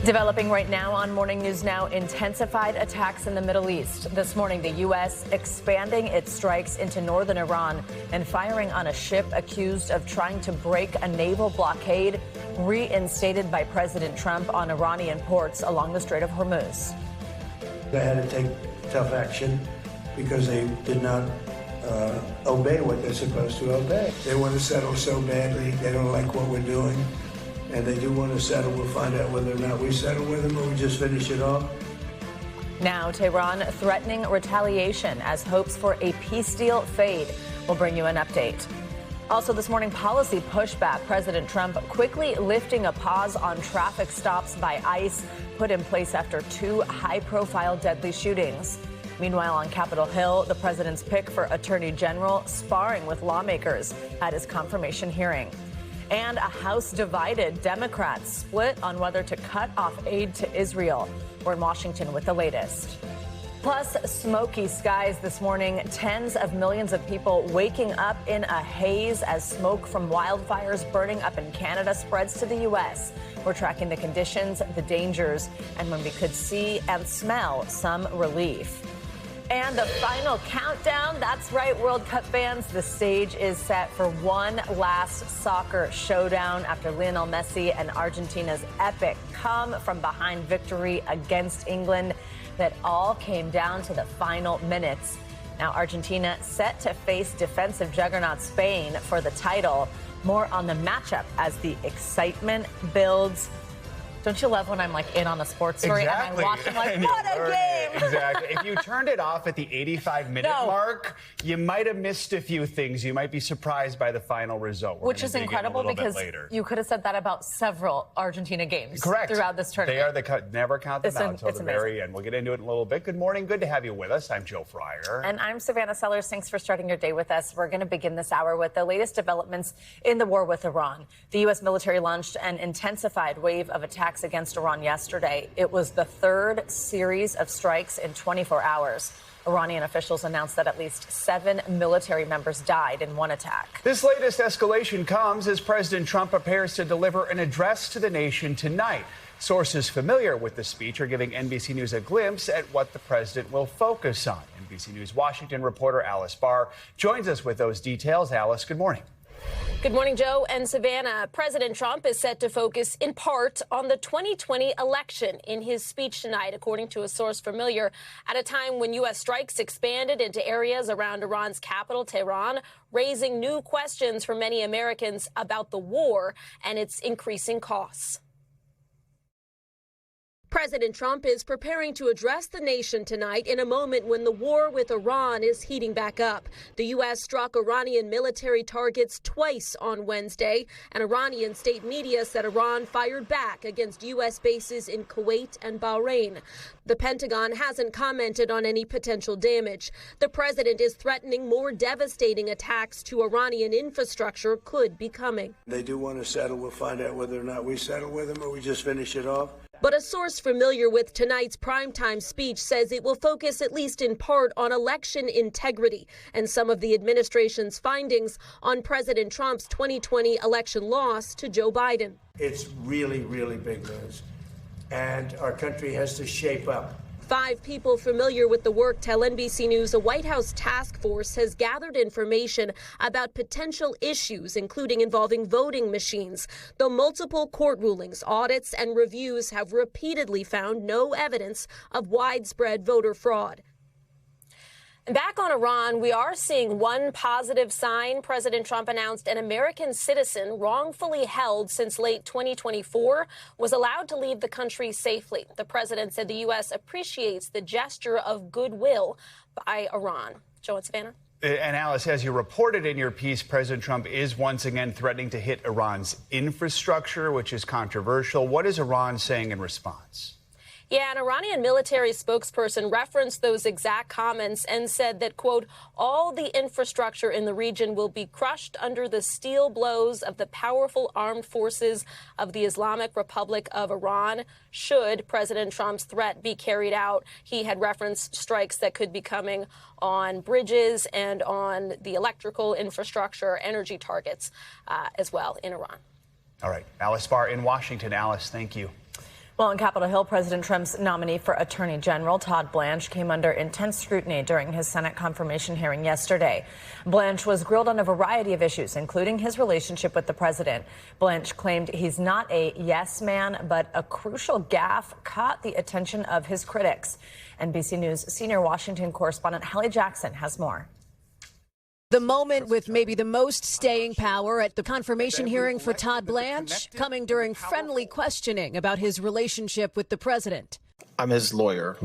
Developing right now on Morning News Now, intensified attacks in the Middle East. This morning, the U.S. expanding its strikes into northern Iran and firing on a ship accused of trying to break a naval blockade reinstated by President Trump on Iranian ports along the Strait of Hormuz. They had to take tough action because they did not obey what they're supposed to obey. They want to settle so badly. They don't like what we're doing. And they do want to settle. We'll find out whether or not we settle with them or we just finish it off. Now, Tehran threatening retaliation as hopes for a peace deal fade. We'll bring you an update. Also this morning, policy pushback. President Trump quickly lifting a pause on traffic stops by ICE put in place after two high-profile deadly shootings. Meanwhile, on Capitol Hill, the president's pick for attorney general sparring with lawmakers at his confirmation hearing. And a House divided. Democrats split on whether to cut off aid to Israel. We're in Washington with the latest. Plus, smoky skies this morning. Tens of millions of people waking up in a haze as smoke from wildfires burning up in Canada spreads to the U.S. We're tracking the conditions, the dangers, and when we could see and smell some relief. And the final countdown. That's right, World Cup fans. The stage is set for one last soccer showdown after Lionel Messi and Argentina's epic come-from-behind victory against England that all came down to the final minutes. Now, Argentina set to face defensive juggernaut Spain for the title. More on the matchup as the excitement builds. Don't you love when I'm like in on the sports story exactly. and I'm watching like, what a game! Exactly. If you turned it off at the 85-minute mark, you might have missed a few things. You might be surprised by the final result. Which is incredible because you could have said that about several Argentina games throughout this tournament. They are never count them out until the very end. We'll get into it in a little bit. Good morning. Good to have you with us. I'm Joe Fryer. And I'm Savannah Sellers. Thanks for starting your day with us. We're going to begin this hour with the latest developments in the war with Iran. The U.S. military launched an intensified wave of attacks against Iran yesterday. It was the third series of strikes in 24 hours. Iranian officials announced that at least 7 military members died in one attack. This latest escalation comes as President Trump prepares to deliver an address to the nation tonight. Sources familiar with the speech are giving NBC News a glimpse at what the president will focus on. NBC News Washington reporter Alice Barr joins us with those details. Alice, good morning. Good morning, Joe and Savannah. President Trump is set to focus in part on the 2020 election in his speech tonight, according to a source familiar, at a time when U.S. strikes expanded into areas around Iran's capital, Tehran, raising new questions for many Americans about the war and its increasing costs. President Trump is preparing to address the nation tonight in a moment when the war with Iran is heating back up. The U.S. struck Iranian military targets twice on Wednesday, and Iranian state media said Iran fired back against U.S. bases in Kuwait and Bahrain. The Pentagon hasn't commented on any potential damage. The president is threatening more devastating attacks to Iranian infrastructure could be coming. They do want to settle. We'll find out whether or not we settle with them or we just finish it off. But a source familiar with tonight's primetime speech says it will focus at least in part on election integrity and some of the administration's findings on President Trump's 2020 election loss to Joe Biden. It's really, really big news, and our country has to shape up. 5 people familiar with the work tell NBC News a White House task force has gathered information about potential issues, including involving voting machines, though multiple court rulings, audits, and reviews have repeatedly found no evidence of widespread voter fraud. Back on Iran, we are seeing one positive sign. President Trump announced an American citizen wrongfully held since late 2024 was allowed to leave the country safely. The president said the U.S. appreciates the gesture of goodwill by Iran. Joe and Savannah. And Alice, as you reported in your piece, President Trump is once again threatening to hit Iran's infrastructure, which is controversial. What is Iran saying in response? Yeah, an Iranian military spokesperson referenced those exact comments and said that, quote, all the infrastructure in the region will be crushed under the steel blows of the powerful armed forces of the Islamic Republic of Iran should President Trump's threat be carried out. He had referenced strikes that could be coming on bridges and on the electrical infrastructure, energy targets as well in Iran. All right. Alice Barr in Washington. Alice, thank you. Well, on Capitol Hill, President Trump's nominee for Attorney General, Todd Blanche, came under intense scrutiny during his Senate confirmation hearing yesterday. Blanche was grilled on a variety of issues, including his relationship with the president. Blanche claimed he's not a yes man, but a crucial gaffe caught the attention of his critics. NBC News senior Washington correspondent Hallie Jackson has more. The moment with maybe the most staying power at the confirmation hearing for Todd Blanche, coming during friendly questioning about his relationship with the president. I'm his lawyer,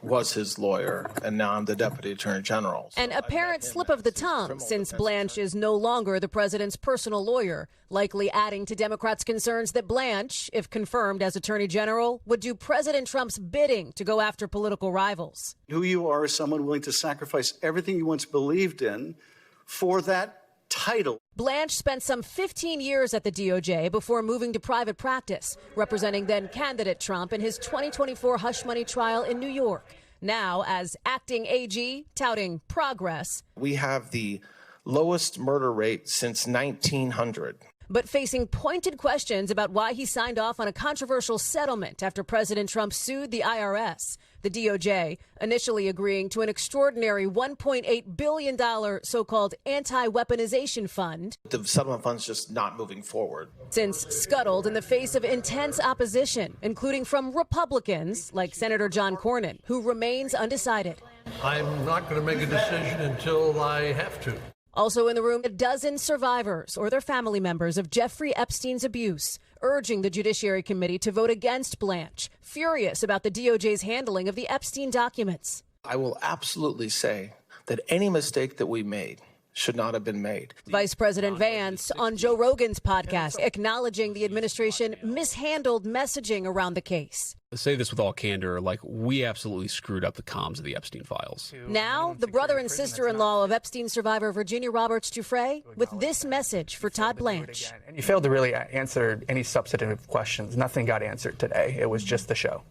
was his lawyer, and now I'm the deputy attorney general. An apparent slip of the tongue, since Blanche is no longer the president's personal lawyer, likely adding to Democrats' concerns that Blanche, if confirmed as attorney general, would do President Trump's bidding to go after political rivals. Who you are is someone willing to sacrifice everything you once believed in for that title. Blanche spent some 15 years at the DOJ before moving to private practice, representing then-candidate Trump in his 2024 hush money trial in New York. Now, as acting AG, touting progress. We have the lowest murder rate since 1900. But facing pointed questions about why he signed off on a controversial settlement after President Trump sued the IRS. The DOJ initially agreeing to an extraordinary $1.8 billion so-called anti-weaponization fund. The settlement fund's just not moving forward. Since scuttled in the face of intense opposition, including from Republicans like Senator John Cornyn, who remains undecided. I'm not going to make a decision until I have to. Also in the room, a dozen survivors or their family members of Jeffrey Epstein's abuse, urging the Judiciary Committee to vote against Blanche, furious about the DOJ's handling of the Epstein documents. I will absolutely say that any mistake that we made should not have been made. Vice President Vance on Joe Rogan's podcast, acknowledging the administration mishandled messaging around the case. I say this with all candor, we absolutely screwed up the comms of the Epstein files. Now, the brother and sister-in-law of Epstein survivor Virginia Roberts Giuffre with this message for Todd Blanche. You failed to really answer any substantive questions. Nothing got answered today. It was just the show.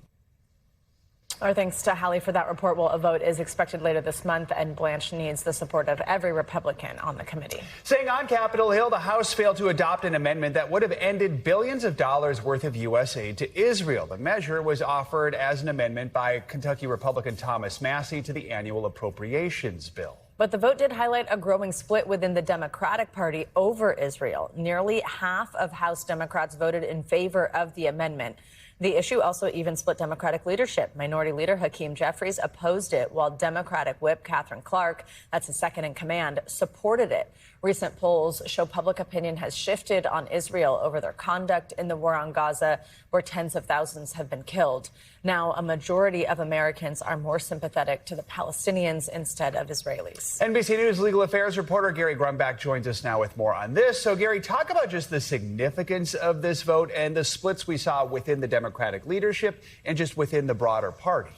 Our thanks to Hallie for that report. Well, a vote is expected later this month, and Blanche needs the support of every Republican on the committee. Staying on Capitol Hill, the House failed to adopt an amendment that would have ended billions of dollars worth of U.S. aid to Israel. The measure was offered as an amendment by Kentucky Republican Thomas Massie to the annual appropriations bill. But the vote did highlight a growing split within the Democratic Party over Israel. Nearly half of House Democrats voted in favor of the amendment. The issue also even split Democratic leadership. Minority Leader Hakeem Jeffries opposed it, while Democratic Whip Catherine Clark, that's his second in command, supported it. Recent polls show public opinion has shifted on Israel over their conduct in the war on Gaza, where tens of thousands have been killed. Now, a majority of Americans are more sympathetic to the Palestinians instead of Israelis. NBC News legal affairs reporter Gary Grumbach joins us now with more on this. So, Gary, talk about just the significance of this vote and the splits we saw within the Democratic leadership and just within the broader party.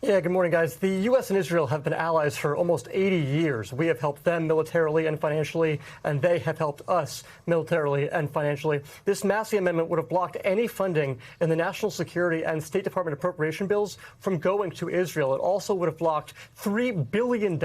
Yeah, good morning, guys. The U.S. and Israel have been allies for almost 80 years. We have helped them militarily and financially, and they have helped us militarily and financially. This Massey amendment would have blocked any funding in the national security and State Department appropriation bills from going to Israel. It also would have blocked $3 billion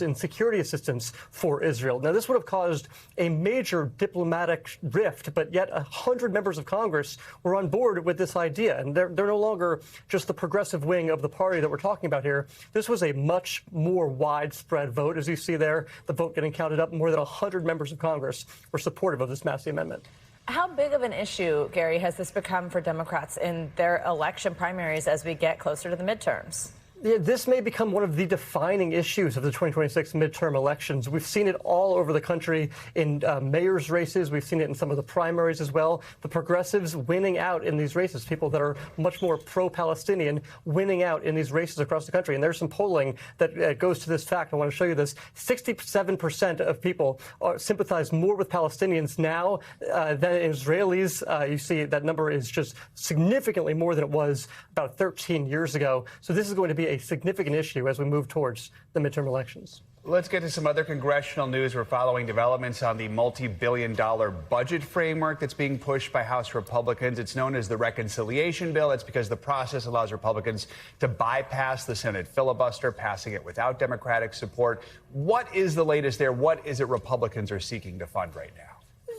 in security assistance for Israel. Now, this would have caused a major diplomatic rift, but yet 100 members of Congress were on board with this idea. And they're no longer just the progressive wing of the party that we're talking about here. This was a much more widespread vote. As you see there, the vote getting counted up, more than 100 members of Congress were supportive of this Massey amendment. How big of an issue, Gary, has this become for Democrats in their election primaries as we get closer to the midterms? This may become one of the defining issues of the 2026 midterm elections. We've seen it all over the country in mayor's races. We've seen it in some of the primaries as well. The progressives winning out in these races, people that are much more pro-Palestinian winning out in these races across the country. And there's some polling that goes to this fact. I want to show you this. 67% of people sympathize more with Palestinians now than Israelis. You see that number is just significantly more than it was about 13 years ago. So this is going to be a significant issue as we move towards the midterm elections. Let's get to some other congressional news. We're following developments on the multi-billion-dollar budget framework that's being pushed by House Republicans. It's known as the reconciliation bill. It's because the process allows Republicans to bypass the Senate filibuster, passing it without Democratic support. What is the latest there? What is it Republicans are seeking to fund right now?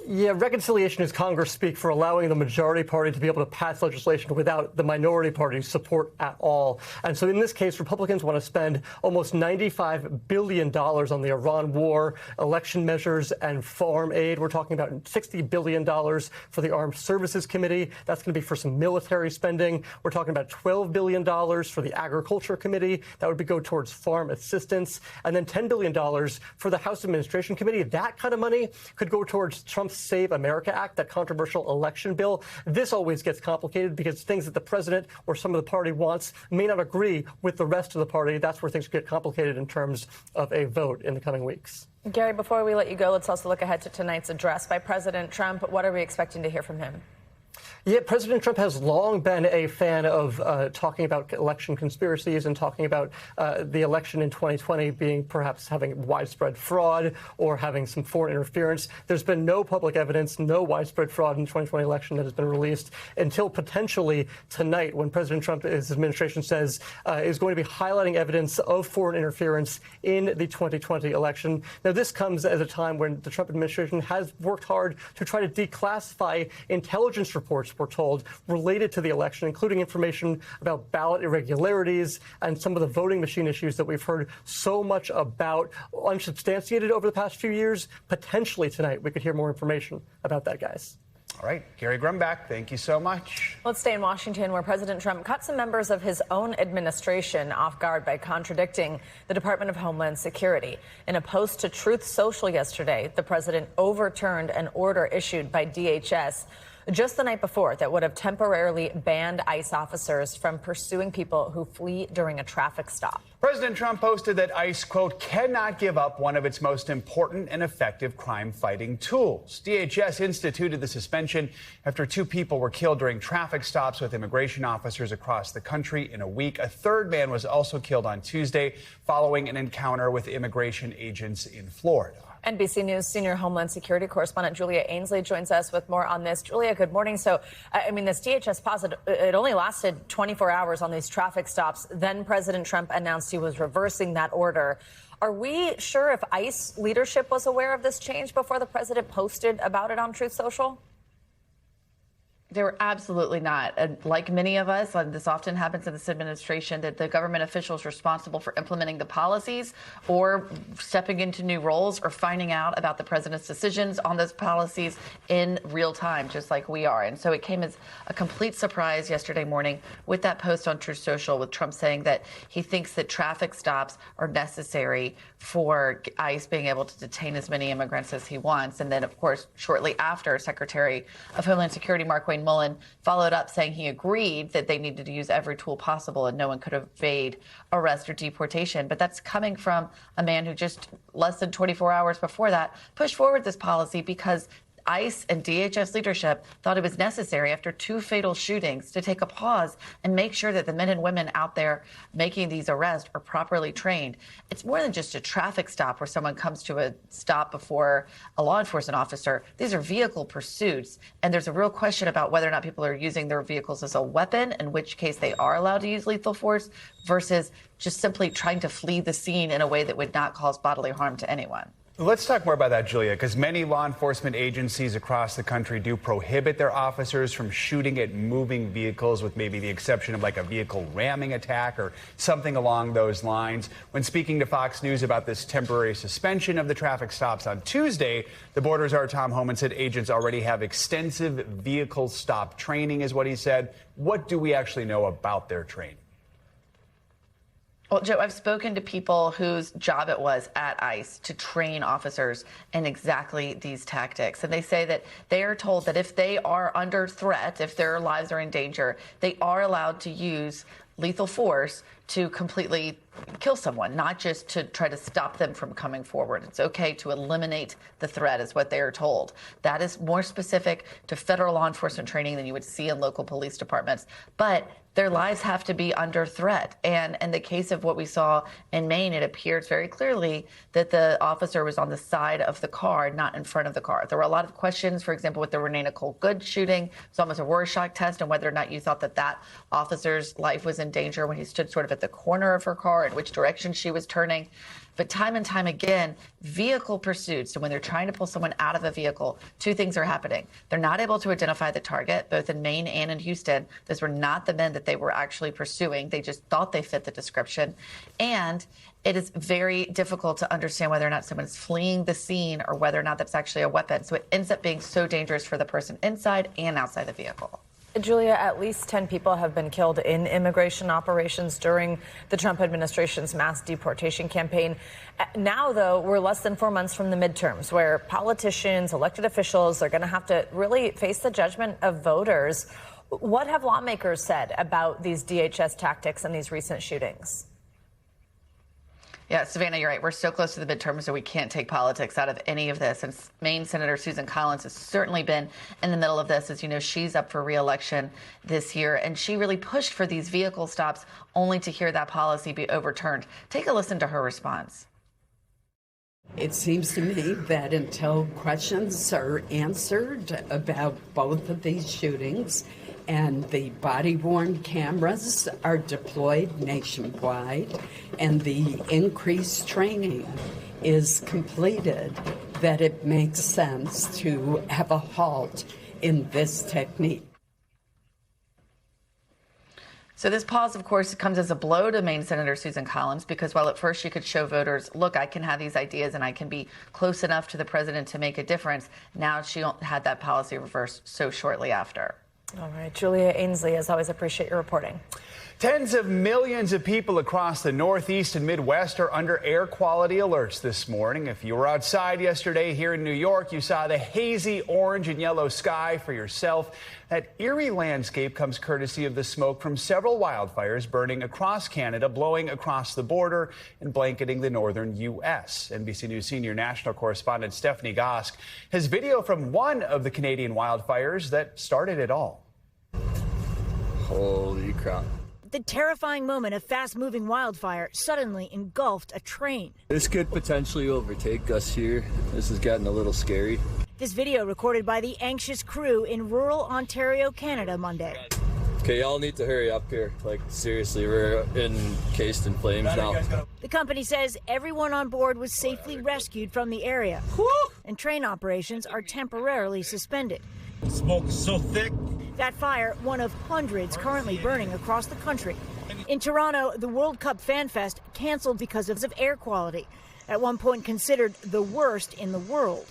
Yeah, reconciliation is Congress speak for allowing the majority party to be able to pass legislation without the minority party's support at all. And so in this case, Republicans want to spend almost $95 billion on the Iran war, election measures, and farm aid. We're talking about $60 billion for the Armed Services Committee. That's going to be for some military spending. We're talking about $12 billion for the Agriculture Committee. That would go towards farm assistance. And then $10 billion for the House Administration Committee. That kind of money could go towards Trump's Save America Act, that controversial election bill. This always gets complicated because things that the president or some of the party wants may not agree with the rest of the party. That's where things get complicated in terms of a vote in the coming weeks. Gary, before we let you go, let's also look ahead to tonight's address by President Trump. What are we expecting to hear from him? Yeah, President Trump has long been a fan of talking about election conspiracies and talking about the election in 2020 being perhaps having widespread fraud or having some foreign interference. There's been no public evidence, no widespread fraud in the 2020 election that has been released until potentially tonight when President Trump, his administration says, is going to be highlighting evidence of foreign interference in the 2020 election. Now, this comes at a time when the Trump administration has worked hard to try to declassify intelligence reports, we're told, related to the election, including information about ballot irregularities and some of the voting machine issues that we've heard so much about, unsubstantiated over the past few years. Potentially tonight, we could hear more information about that, guys. All right, Gary Grumbach, thank you so much. Let's stay in Washington, where President Trump caught some members of his own administration off guard by contradicting the Department of Homeland Security. In a post to Truth Social yesterday, the president overturned an order issued by DHS just the night before that would have temporarily banned ICE officers from pursuing people who flee during a traffic stop. President Trump posted that ICE, quote, cannot give up one of its most important and effective crime-fighting tools. DHS instituted the suspension after 2 people were killed during traffic stops with immigration officers across the country in a week. A third man was also killed on Tuesday following an encounter with immigration agents in Florida. NBC News senior Homeland Security correspondent Julia Ainsley joins us with more on this. Julia, good morning. So, this DHS pause, it only lasted 24 hours on these traffic stops. Then President Trump announced he was reversing that order. Are we sure if ICE leadership was aware of this change before the president posted about it on Truth Social? They were absolutely not. And like many of us, this often happens in this administration, that the government officials responsible for implementing the policies or stepping into new roles or finding out about the president's decisions on those policies in real time, just like we are. And so it came as a complete surprise yesterday morning with that post on Truth Social with Trump saying that he thinks that traffic stops are necessary for ICE being able to detain as many immigrants as he wants. And then, of course, shortly after, Secretary of Homeland Security Mark Mullen followed up saying he agreed that they needed to use every tool possible and no one could evade arrest or deportation. But that's coming from a man who just less than 24 hours before that pushed forward this policy because ICE and DHS leadership thought it was necessary after 2 fatal shootings to take a pause and make sure that the men and women out there making these arrests are properly trained. It's more than just a traffic stop where someone comes to a stop before a law enforcement officer. These are vehicle pursuits, and there's a real question about whether or not people are using their vehicles as a weapon, in which case they are allowed to use lethal force, versus just simply trying to flee the scene in a way that would not cause bodily harm to anyone. Let's talk more about that, Julia, because many law enforcement agencies across the country do prohibit their officers from shooting at moving vehicles, with maybe the exception of like a vehicle ramming attack or something along those lines. When speaking to Fox News about this temporary suspension of the traffic stops on Tuesday, the Border Czar Tom Homan said agents already have extensive vehicle stop training, is what he said. What do we actually know about their training? Well, Joe, I've spoken to people whose job it was at ICE to train officers in exactly these tactics. And they say that they are told that if they are under threat, if their lives are in danger, they are allowed to use lethal force to completely kill someone, not just to try to stop them from coming forward. It's okay to eliminate the threat, is what they are told. That is more specific to federal law enforcement training than you would see in local police departments. But their lives have to be under threat. And in the case of what we saw in Maine, it appears very clearly that the officer was on the side of the car, not in front of the car. There were a lot of questions, for example, with the Renee Nicole Good shooting. It's almost a Rorschach test on whether or not you thought that that officer's life was in in danger when he stood sort of at the corner of her car and which direction she was turning. But time and time again, vehicle pursuits, so when they're trying to pull someone out of a vehicle, two things are happening. They're not able to identify the target, both in Maine and in Houston. Those were not the men that they were actually pursuing. They just thought they fit the description. And it is very difficult to understand whether or not someone's fleeing the scene or whether or not that's actually a weapon. So it ends up being so dangerous for the person inside and outside the vehicle. Julia, at least 10 people have been killed in immigration operations during the Trump administration's mass deportation campaign. Now, though, we're less than 4 months from the midterms, where politicians, elected officials are going to have to really face the judgment of voters. What have lawmakers said about these DHS tactics and these recent shootings? Yeah, Savannah, you're right. We're so close to the midterms, so we can't take politics out of any of this. And Maine Senator Susan Collins has certainly been in the middle of this. As you know, she's up for re-election this year, and she really pushed for these vehicle stops only to hear that policy be overturned. Take a listen to her response. It seems to me that until questions are answered about both of these shootings and the body-worn cameras are deployed nationwide and the increased training is completed, that it makes sense to have a halt in this technique. So this pause, of course, comes as a blow to Maine Senator Susan Collins, because while at first she could show voters, look, I can have these ideas and I can be close enough to the president to make a difference, now she had that policy reversed so shortly after. All right, Julia Ainsley, as always, appreciate your reporting. Tens of millions of people across the Northeast and Midwest are under air quality alerts this morning. If you were outside yesterday here in New York, you saw the hazy orange and yellow sky for yourself. That eerie landscape comes courtesy of the smoke from several wildfires burning across Canada, blowing across the border and blanketing the northern U.S. NBC News senior national correspondent Stephanie Gosk has video from one of the Canadian wildfires that started it all. Holy crap. The terrifying moment of fast-moving wildfire suddenly engulfed a train. This could potentially overtake us here. This is getting a little scary. This video recorded by the anxious crew in rural Ontario, Canada, Monday. Okay, y'all need to hurry up here. Like, seriously, we're encased in flames now. The company says everyone on board was safely rescued from the area. And train operations are temporarily suspended. Smoke is so thick. That fire, one of hundreds currently burning across the country. In Toronto, the World Cup Fan Fest canceled because of air quality, at one point considered the worst in the world.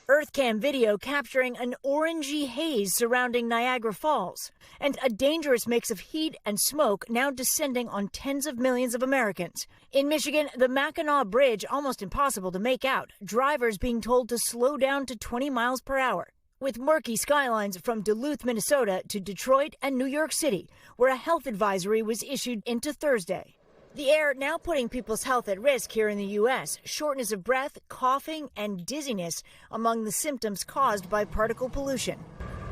EarthCam video capturing an orangey haze surrounding Niagara Falls, and a dangerous mix of heat and smoke now descending on tens of millions of Americans. In Michigan, the Mackinac Bridge almost impossible to make out, drivers being told to slow down to 20 miles per hour. With murky skylines from Duluth, Minnesota to Detroit and New York City, where a health advisory was issued into Thursday. The air now putting people's health at risk here in the U.S. Shortness of breath, coughing, and dizziness among the symptoms caused by particle pollution.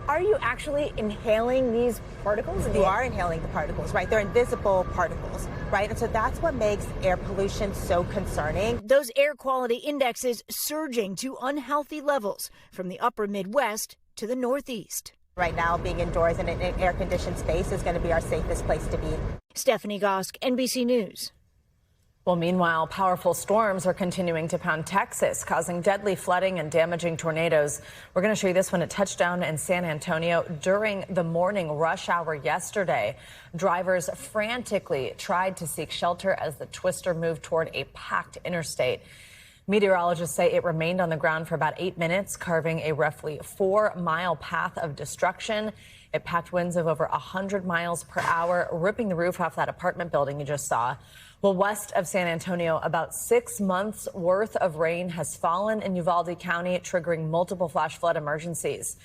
Are you actually inhaling these particles? You are inhaling the particles, right? They're invisible particles, right? And so that's what makes air pollution so concerning. Those air quality indexes surging to unhealthy levels from the upper Midwest to the Northeast. Right now, being indoors in an air-conditioned space is going to be our safest place to be. Stephanie Gosk, NBC News. Well, meanwhile, powerful storms are continuing to pound Texas, causing deadly flooding and damaging tornadoes. We're going to show you this one. It touched down in San Antonio during the morning rush hour yesterday. Drivers frantically tried to seek shelter as the twister moved toward a packed interstate. Meteorologists say it remained on the ground for about 8 minutes, carving a roughly 4-mile path of destruction. It packed winds of over 100 miles per hour, ripping the roof off that apartment building you just saw. Well, west of San Antonio, about 6 months worth of rain has fallen in Uvalde County, triggering multiple flash flood emergencies.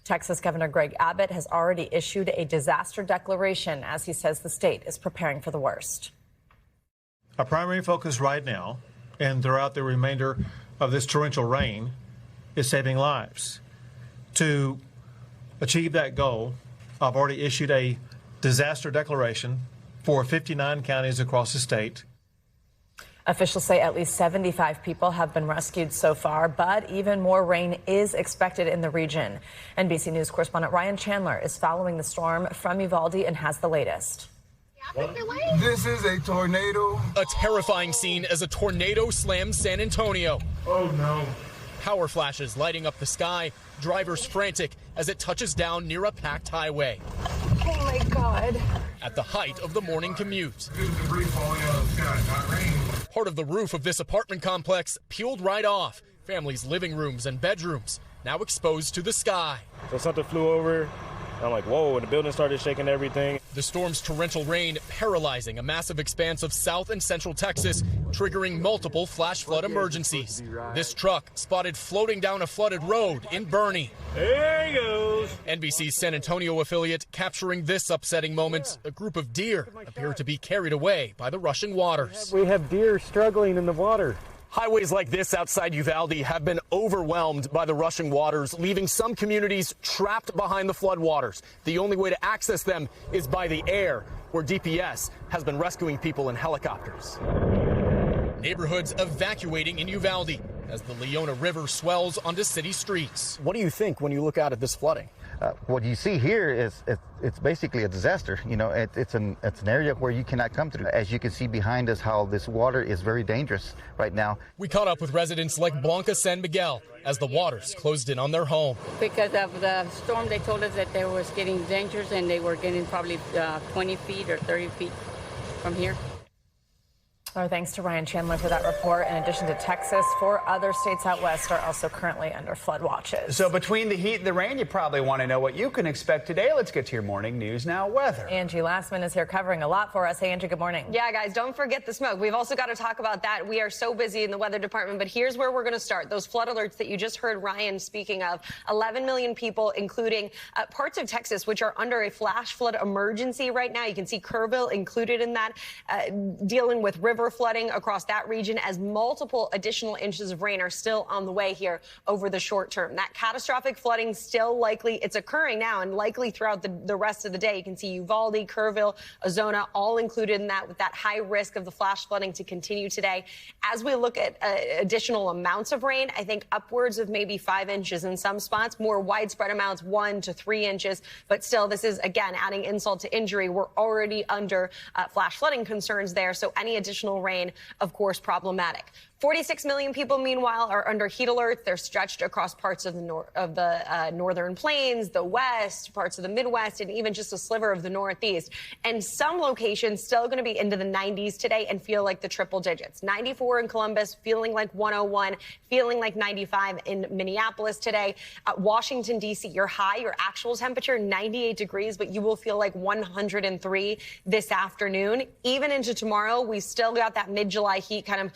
Texas Governor Greg Abbott has already issued a disaster declaration as he says the state is preparing for the worst. Our primary focus right now and throughout the remainder of this torrential rain is saving lives. To achieve that goal, I've already issued a disaster declaration for 59 counties across the state. Officials say at least 75 people have been rescued so far, but even more rain is expected in the region. NBC News correspondent Ryan Chandler is following the storm from Uvalde and has the latest. This is a tornado. A terrifying scene as a tornado slams San Antonio. Oh no. Power flashes lighting up the sky, drivers frantic as it touches down near a packed highway. Oh my God. At the height of the morning commute. There's debris falling out of the sky, not rain. Part of the roof of this apartment complex peeled right off. Families' living rooms and bedrooms now exposed to the sky. So something flew over. I'm like, whoa, and the building started shaking everything. The storm's torrential rain paralyzing a massive expanse of south and central Texas, triggering multiple flash flood emergencies. This truck spotted floating down a flooded road in Bernie. There he goes. NBC's San Antonio affiliate capturing this upsetting moment. A group of deer appear to be carried away by the rushing waters. We have deer struggling in the water. Highways like this outside Uvalde have been overwhelmed by the rushing waters, leaving some communities trapped behind the floodwaters. The only way to access them is by the air, where DPS has been rescuing people in helicopters. Neighborhoods evacuating in Uvalde as the Leona River swells onto city streets. What do you think when you look out at this flooding? What you see here is it's basically a disaster. You know, it's an area where you cannot come through. As you can see behind us, how this water is very dangerous right now. We caught up with residents like Blanche San Miguel as the waters closed in on their home. Because of the storm, they told us that they was getting dangerous and they were getting probably 20 feet or 30 feet from here. Our thanks to Ryan Chandler for that report. In addition to Texas, 4 other states out west are also currently under flood watches. So between the heat and the rain, you probably want to know what you can expect today. Let's get to your morning news now weather. Angie Lastman is here covering a lot for us. Hey, Angie, good morning. Yeah, guys, don't forget the smoke. We've also got to talk about that. We are so busy in the weather department, but here's where we're going to start. Those flood alerts that you just heard Ryan speaking of, 11 million people, including parts of Texas, which are under a flash flood emergency right now. You can see Kerrville included in that, dealing with river flooding across that region as multiple additional inches of rain are still on the way here over the short term. That catastrophic flooding still likely, it's occurring now and likely throughout the rest of the day. You can see Uvalde, Kerrville, Ozona, all included in that, with that high risk of the flash flooding to continue today. As we look at additional amounts of rain, I think upwards of maybe 5 inches in some spots, more widespread amounts, 1 to 3 inches. But still, this is, again, adding insult to injury. We're already under flash flooding concerns there. So any additional rain, of course, problematic. 46 million people, meanwhile, are under heat alerts. They're stretched across parts of the northern plains, the west, parts of the Midwest, and even just a sliver of the Northeast. And some locations still going to be into the 90s today and feel like the triple digits. 94 in Columbus, feeling like 101, feeling like 95 in Minneapolis today. Washington, D.C., your high, your actual temperature, 98 degrees, but you will feel like 103 this afternoon. Even into tomorrow, we still got that mid-July heat kind of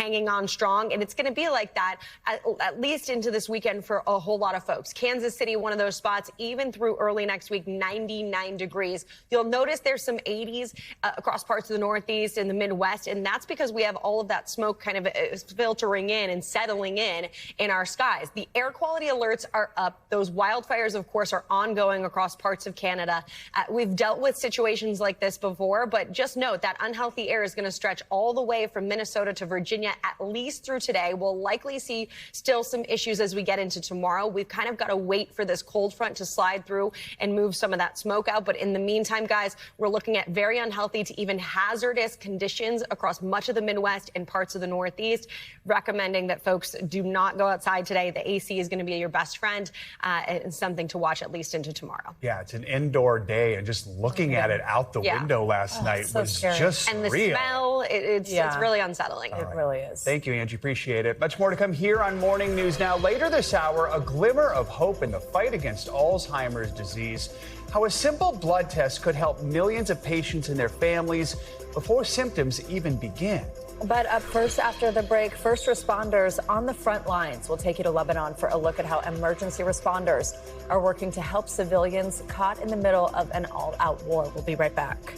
hanging on strong, and it's going to be like that at least into this weekend for a whole lot of folks. Kansas City, one of those spots, even through early next week, 99 degrees. You'll notice there's some 80s across parts of the Northeast and the Midwest, and that's because we have all of that smoke kind of filtering in and settling in our skies. The air quality alerts are up. Those wildfires, of course, are ongoing across parts of Canada. We've dealt with situations like this before, but just note that unhealthy air is going to stretch all the way from Minnesota to Virginia at least through today. We'll likely see still some issues as we get into tomorrow. We've kind of got to wait for this cold front to slide through and move some of that smoke out. But in the meantime, guys, we're looking at very unhealthy to even hazardous conditions across much of the Midwest and parts of the Northeast. Recommending that folks do not go outside today. The AC is going to be your best friend and something to watch at least into tomorrow. Yeah, it's an indoor day, and just looking at it out the window last night was scary. Just and the real. Smell, it's really unsettling. It really is. Thank you, Angie. Appreciate it. Much more to come here on Morning News Now. Later this hour, a glimmer of hope in the fight against Alzheimer's disease. How a simple blood test could help millions of patients and their families before symptoms even begin. But up first, after the break, first responders on the front lines. We'll take you to Lebanon for a look at how emergency responders are working to help civilians caught in the middle of an all-out war. We'll be right back.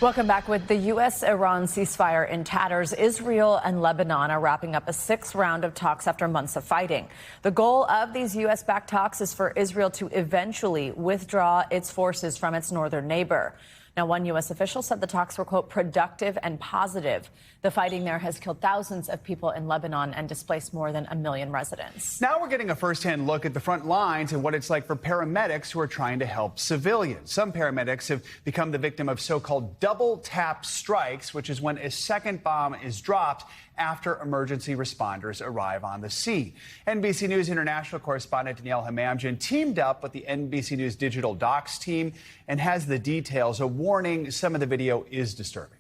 Welcome back. With the U.S.-Iran ceasefire in tatters, Israel and Lebanon are wrapping up a 6th round of talks after months of fighting. The goal of these U.S.-backed talks is for Israel to eventually withdraw its forces from its northern neighbor. Now, one U.S. official said the talks were, quote, productive and positive. The fighting there has killed thousands of people in Lebanon and displaced more than 1 million residents. Now we're getting a firsthand look at the front lines and what it's like for paramedics who are trying to help civilians. Some paramedics have become the victim of so-called double tap strikes, which is when a second bomb is dropped after emergency responders arrive on the scene. NBC News international correspondent Danielle Hamamjian teamed up with the NBC News digital docs team and has the details. A warning, some of the video is disturbing.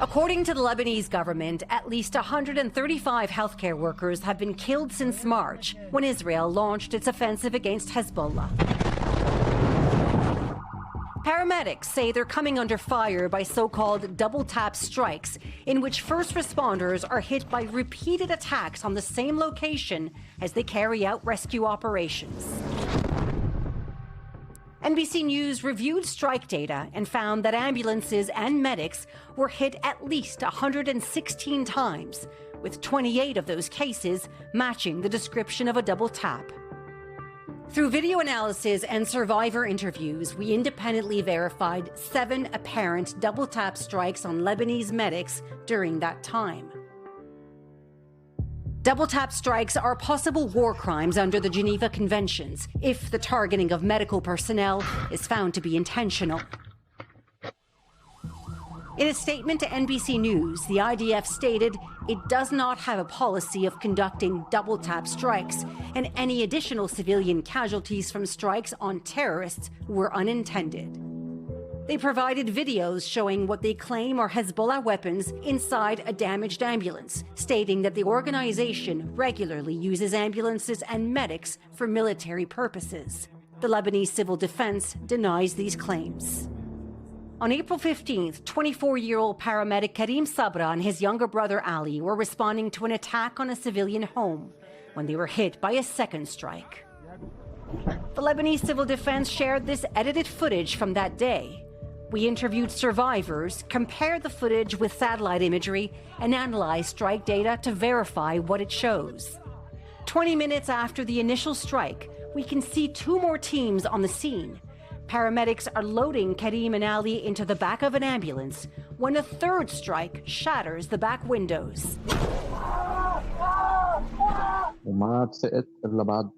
According to the Lebanese government, at least 135 healthcare workers have been killed since March, when Israel launched its offensive against Hezbollah. Paramedics say they're coming under fire by so-called double-tap strikes, in which first responders are hit by repeated attacks on the same location as they carry out rescue operations. NBC News reviewed strike data and found that ambulances and medics were hit at least 116 times, with 28 of those cases matching the description of a double tap. Through video analysis and survivor interviews, we independently verified 7 apparent double tap strikes on Lebanese medics during that time. Double tap strikes are possible war crimes under the Geneva Conventions if the targeting of medical personnel is found to be intentional. In a statement to NBC News, the IDF stated it does not have a policy of conducting double tap strikes, and any additional civilian casualties from strikes on terrorists were unintended. They provided videos showing what they claim are Hezbollah weapons inside a damaged ambulance, stating that the organization regularly uses ambulances and medics for military purposes. The Lebanese Civil Defense denies these claims. On April 15th, 24-year-old paramedic Karim Sabra and his younger brother Ali were responding to an attack on a civilian home when they were hit by a second strike. The Lebanese Civil Defense shared this edited footage from that day. We interviewed survivors, compared the footage with satellite imagery, and analyzed strike data to verify what it shows. 20 minutes after the initial strike, we can see 2 more teams on the scene. Paramedics are loading Karim and Ali into the back of an ambulance when a third strike shatters the back windows. وما فقت إلا بعد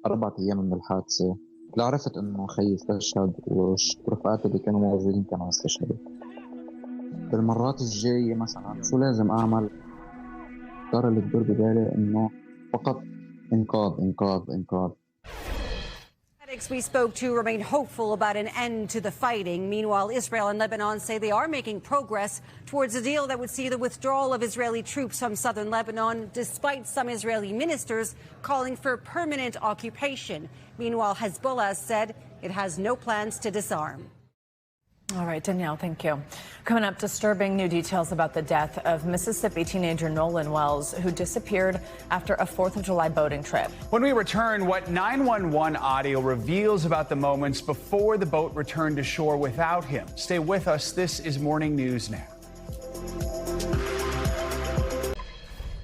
4 أيام من الحادثة. لا عرفت إنه خيي استشهد ورفقاتي اللي كانوا موجودين كانوا استشهدوا. بالمرات الجاية مثلا شو لازم أعمل؟ القرار اللي بدور ببالي إنه فقط إنقاذ. Medics we spoke to remain hopeful about an end to the fighting. Meanwhile, Israel and Lebanon say they are making progress towards a deal that would see the withdrawal of Israeli troops from southern Lebanon, despite some Israeli ministers calling for permanent occupation. Meanwhile, Hezbollah said it has no plans to disarm. All right, Danielle, thank you. Coming up, disturbing new details about the death of Mississippi teenager Nolan Wells, who disappeared after a 4th of July boating trip. When we return, what 911 audio reveals about the moments before the boat returned to shore without him. Stay with us. This is Morning News Now.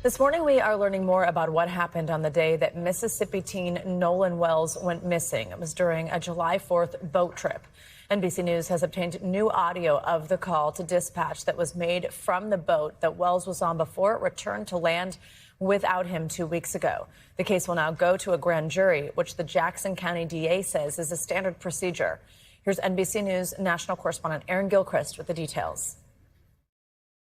This morning, we are learning more about what happened on the day that Mississippi teen Nolan Wells went missing. It was during a July 4th boat trip. NBC News has obtained new audio of the call to dispatch that was made from the boat that Wells was on before it returned to land without him 2 weeks ago. The case will now go to a grand jury, which the Jackson County DA says is a standard procedure. Here's NBC News national correspondent Aaron Gilchrist with the details.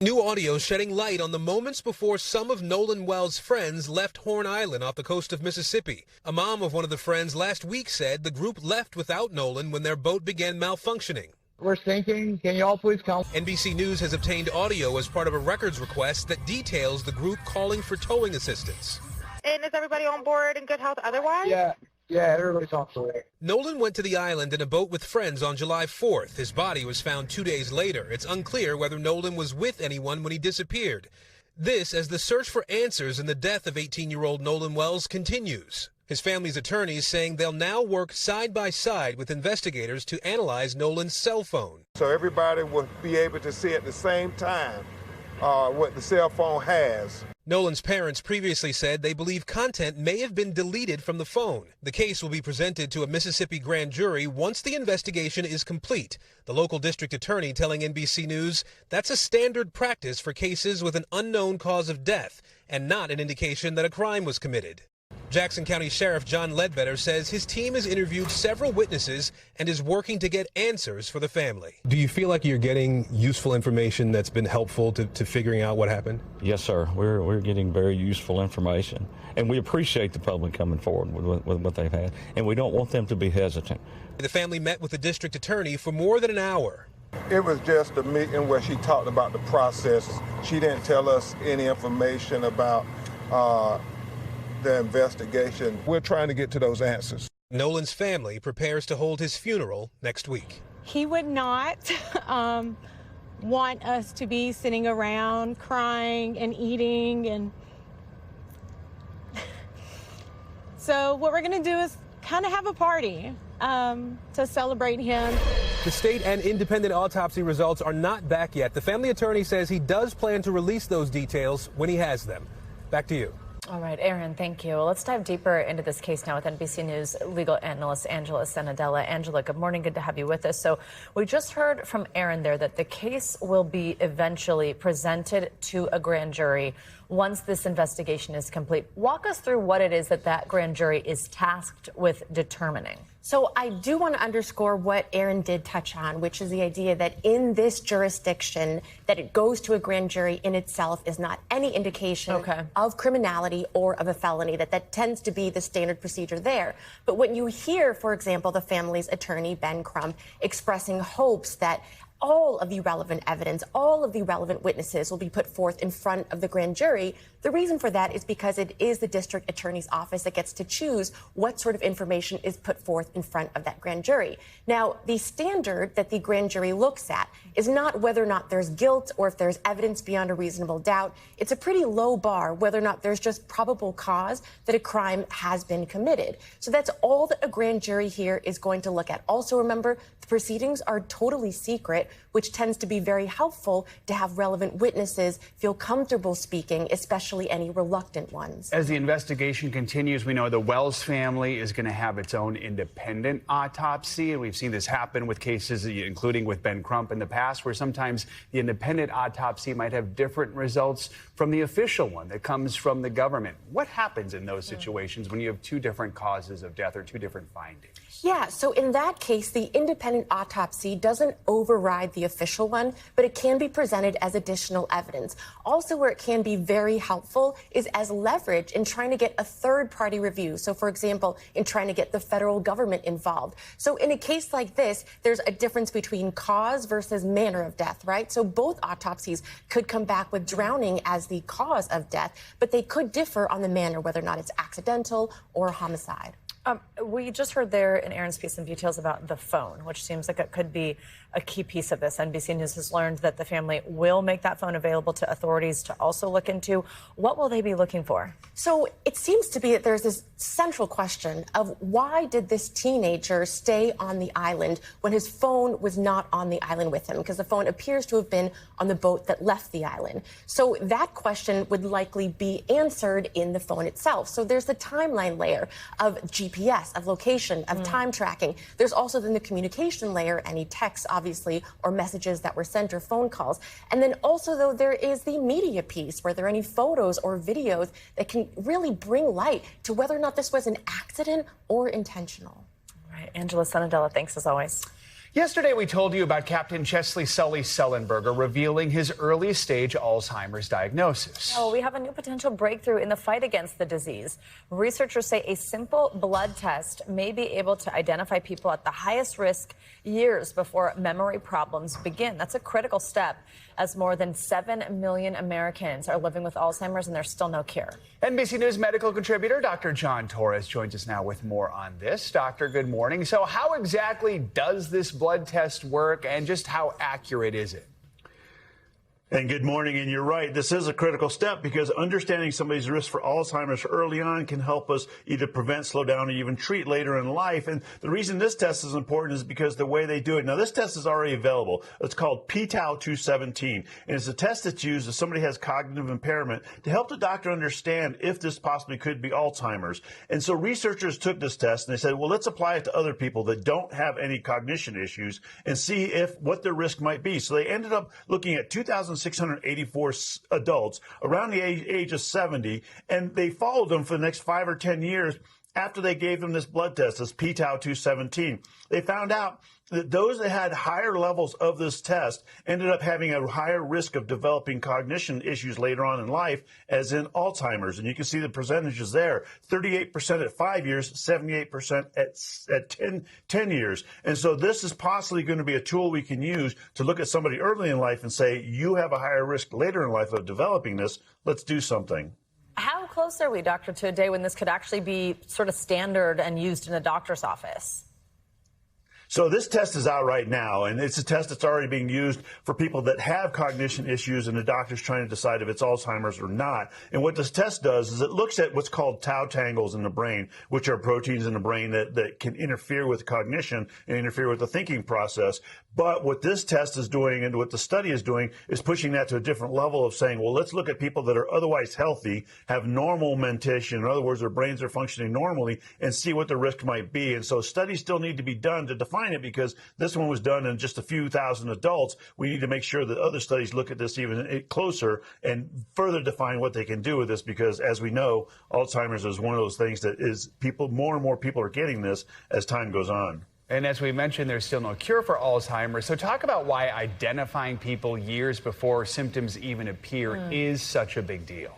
New audio shedding light on the moments before some of Nolan Wells' friends left Horn Island off the coast of Mississippi. A mom of one of the friends last week said the group left without Nolan when their boat began malfunctioning. We're sinking. Can you all please come? NBC News has obtained audio as part of a records request that details the group calling for towing assistance. And is everybody on board in good health otherwise? Yeah, everybody's on board. Nolan went to the island in a boat with friends on July 4th. His body was found 2 days later. It's unclear whether Nolan was with anyone when he disappeared. This as the search for answers in the death of 18-year-old Nolan Wells continues. His family's attorneys saying they'll now work side by side with investigators to analyze Nolan's cell phone. So everybody will be able to see at the same time what the cell phone has. Nolan's parents previously said they believe content may have been deleted from the phone. The case will be presented to a Mississippi grand jury once the investigation is complete. The local district attorney telling NBC News that's a standard practice for cases with an unknown cause of death and not an indication that a crime was committed. Jackson County Sheriff John Ledbetter says his team has interviewed several witnesses and is working to get answers for the family. Do you feel like you're getting useful information that's been helpful to figuring out what happened? Yes, sir. We're getting very useful information, and we appreciate the public coming forward with what they've had, and we don't want them to be hesitant. The family met with the district attorney for more than an hour. It was just a meeting where she talked about the process. She didn't tell us any information about the investigation. We're trying to get to those answers. Nolan's family prepares to hold his funeral next week. He would not want us to be sitting around crying and eating, and so what we're going to do is kind of have a party to celebrate him. The state and independent autopsy results are not back yet. The family attorney says he does plan to release those details when he has them. Back to you. All right, Aaron, thank you. Well, let's dive deeper into this case now with NBC News legal analyst Angela Senadella. Angela, good morning. Good to have you with us. So we just heard from Aaron there that the case will be eventually presented to a grand jury once this investigation is complete. Walk us through what it is that grand jury is tasked with determining. So I do want to underscore what Aaron did touch on, which is the idea that in this jurisdiction, that it goes to a grand jury in itself is not any indication of criminality or of a felony, that tends to be the standard procedure there. But when you hear, for example, the family's attorney, Ben Crump, expressing hopes that all of the relevant evidence, all of the relevant witnesses will be put forth in front of the grand jury. The reason for that is because it is the district attorney's office that gets to choose what sort of information is put forth in front of that grand jury. Now, the standard that the grand jury looks at is not whether or not there's guilt or if there's evidence beyond a reasonable doubt. It's a pretty low bar whether or not there's just probable cause that a crime has been committed. So that's all that a grand jury here is going to look at. Also, remember, the proceedings are totally secret, which tends to be very helpful to have relevant witnesses feel comfortable speaking, especially any reluctant ones. As the investigation continues, we know the Wells family is going to have its own independent autopsy, and we've seen this happen with cases, including with Ben Crump in the past, where sometimes the independent autopsy might have different results from the official one that comes from the government. What happens in those situations when you have two different causes of death or two different findings? Yeah, so in that case, the independent autopsy doesn't override the official one, but it can be presented as additional evidence. Also, where it can be very helpful is as leverage in trying to get a third-party review. So, for example, in trying to get the federal government involved. So in a case like this, there's a difference between cause versus manner of death, right? So both autopsies could come back with drowning as the cause of death, but they could differ on the manner, whether or not it's accidental or homicide. We just heard there in Aaron's piece some details about the phone, which seems like it could be a key piece of this. NBC News has learned that the family will make that phone available to authorities to also look into. What will they be looking for? So it seems to be that there's this central question of why did this teenager stay on the island when his phone was not on the island with him? Because the phone appears to have been on the boat that left the island. So that question would likely be answered in the phone itself. So there's the timeline layer of GPS, of location, of time tracking. There's also then the communication layer, any texts, obviously, or messages that were sent or phone calls. And then also, though, there is the media piece. Were there any photos or videos that can really bring light to whether or not this was an accident or intentional? All right, Angela Senadella, thanks as always. Yesterday, we told you about Captain Chesley Sully Sullenberger revealing his early-stage Alzheimer's diagnosis. Oh, we have a new potential breakthrough in the fight against the disease. Researchers say a simple blood test may be able to identify people at the highest risk years before memory problems begin. That's a critical step, as more than 7 million Americans are living with Alzheimer's and there's still no cure. NBC News medical contributor Dr. John Torres joins us now with more on this. Doctor, good morning. So how exactly does this blood test work and just how accurate is it? And good morning. And you're right. This is a critical step because understanding somebody's risk for Alzheimer's early on can help us either prevent, slow down, or even treat later in life. And the reason this test is important is because the way they do it. Now, this test is already available. It's called p-tau217. And it's a test that's used if somebody has cognitive impairment to help the doctor understand if this possibly could be Alzheimer's. And so researchers took this test and they said, well, let's apply it to other people that don't have any cognition issues and see what their risk might be. So they ended up looking at 2,684 adults around the age of 70, and they followed them for the next 5 or 10 years after they gave them this blood test, this p-tau217. They found out that those that had higher levels of this test ended up having a higher risk of developing cognition issues later on in life, as in Alzheimer's. And you can see the percentages there, 38% at 5 years, 78% at 10 years. And so this is possibly going to be a tool we can use to look at somebody early in life and say, you have a higher risk later in life of developing this. Let's do something. How close are we, Doctor, to a day when this could actually be sort of standard and used in a doctor's office? So this test is out right now, and it's a test that's already being used for people that have cognition issues, and the doctor's trying to decide if it's Alzheimer's or not. And what this test does is it looks at what's called tau tangles in the brain, which are proteins in the brain that can interfere with cognition and interfere with the thinking process. But what this test is doing and what the study is doing is pushing that to a different level of saying, well, let's look at people that are otherwise healthy, have normal mentation, in other words, their brains are functioning normally, and see what the risk might be. And so studies still need to be done to define it, because this one was done in just a few thousand adults. We need to make sure that other studies look at this even closer and further define what they can do with this, because as we know, Alzheimer's is one of those things that is more and more people are getting this as time goes on. And as we mentioned, there's still no cure for Alzheimer's. So talk about why identifying people years before symptoms even appear is such a big deal.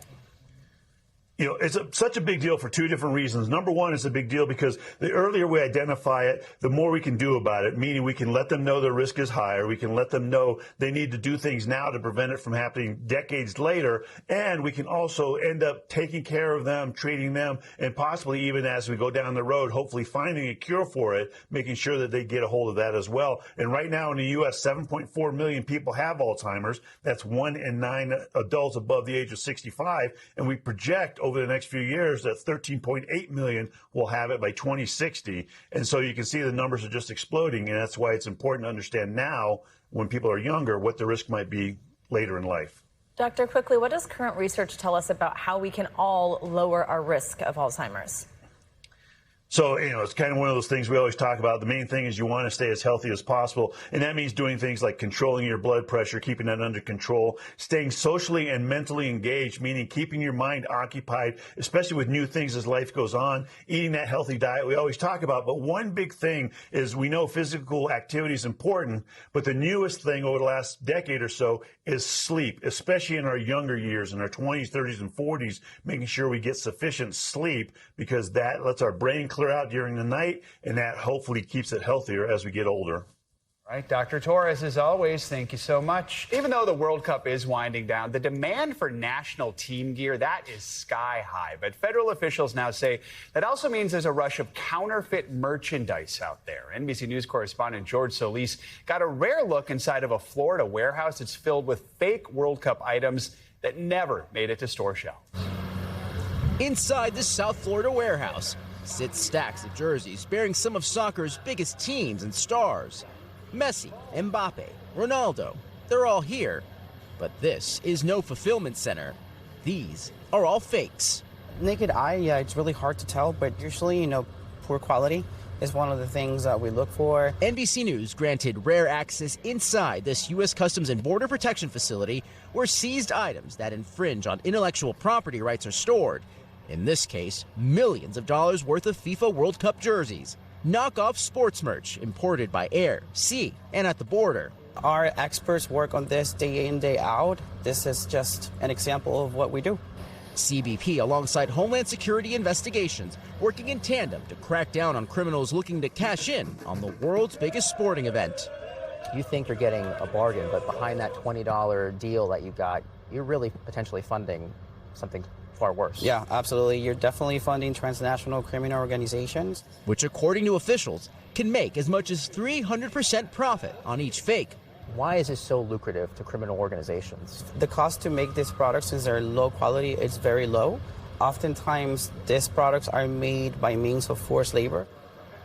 You know, it's such a big deal for two different reasons. Number one, it's a big deal because the earlier we identify it, the more we can do about it, meaning we can let them know their risk is higher. We can let them know they need to do things now to prevent it from happening decades later. And we can also end up taking care of them, treating them, and possibly even as we go down the road, hopefully finding a cure for it, making sure that they get a hold of that as well. And right now in the U.S., 7.4 million people have Alzheimer's. That's 1 in 9 adults above the age of 65. And we project over the next few years that 13.8 million will have it by 2060. And so you can see the numbers are just exploding. And that's why it's important to understand now, when people are younger, what the risk might be later in life. Doctor, quickly, what does current research tell us about how we can all lower our risk of Alzheimer's? So, you know, it's kind of one of those things we always talk about. The main thing is you want to stay as healthy as possible. And that means doing things like controlling your blood pressure, keeping that under control, staying socially and mentally engaged, meaning keeping your mind occupied, especially with new things as life goes on, eating that healthy diet we always talk about. But one big thing is we know physical activity is important, but the newest thing over the last decade or so is sleep, especially in our younger years, in our 20s, 30s, and 40s, making sure we get sufficient sleep, because that lets our brain clear out during the night, and that hopefully keeps it healthier as we get older. Right, Dr. Torres, as always, thank you so much. Even though the World Cup is winding down, the demand for national team gear, that is sky high. But federal officials now say that also means there's a rush of counterfeit merchandise out there. NBC News correspondent George Solis got a rare look inside of a Florida warehouse. It's filled with fake World Cup items that never made it to store shelves. Inside the South Florida warehouse sit stacks of jerseys bearing some of soccer's biggest teams and stars. Messi, Mbappe, Ronaldo, they're all here. But this is no fulfillment center. These are all fakes. Naked eye, yeah, it's really hard to tell, but usually, poor quality is one of the things that we look for. NBC News granted rare access inside this U.S. Customs and Border Protection facility where seized items that infringe on intellectual property rights are stored. In this case, millions of dollars worth of FIFA World Cup jerseys. Knockoff sports merch imported by air, sea, and at the border. Our experts work on this day in, day out. This is just an example of what we do. CBP, alongside Homeland Security investigations, working in tandem to crack down on criminals looking to cash in on the world's biggest sporting event. You think you're getting a bargain, but behind that $20 deal that you got, you're really potentially funding something far worse. Yeah, absolutely. You're definitely funding transnational criminal organizations, which, according to officials, can make as much as 300% profit on each fake. Why is this so lucrative to criminal organizations? The cost to make these products, since they're low quality, is very low. Oftentimes, these products are made by means of forced labor.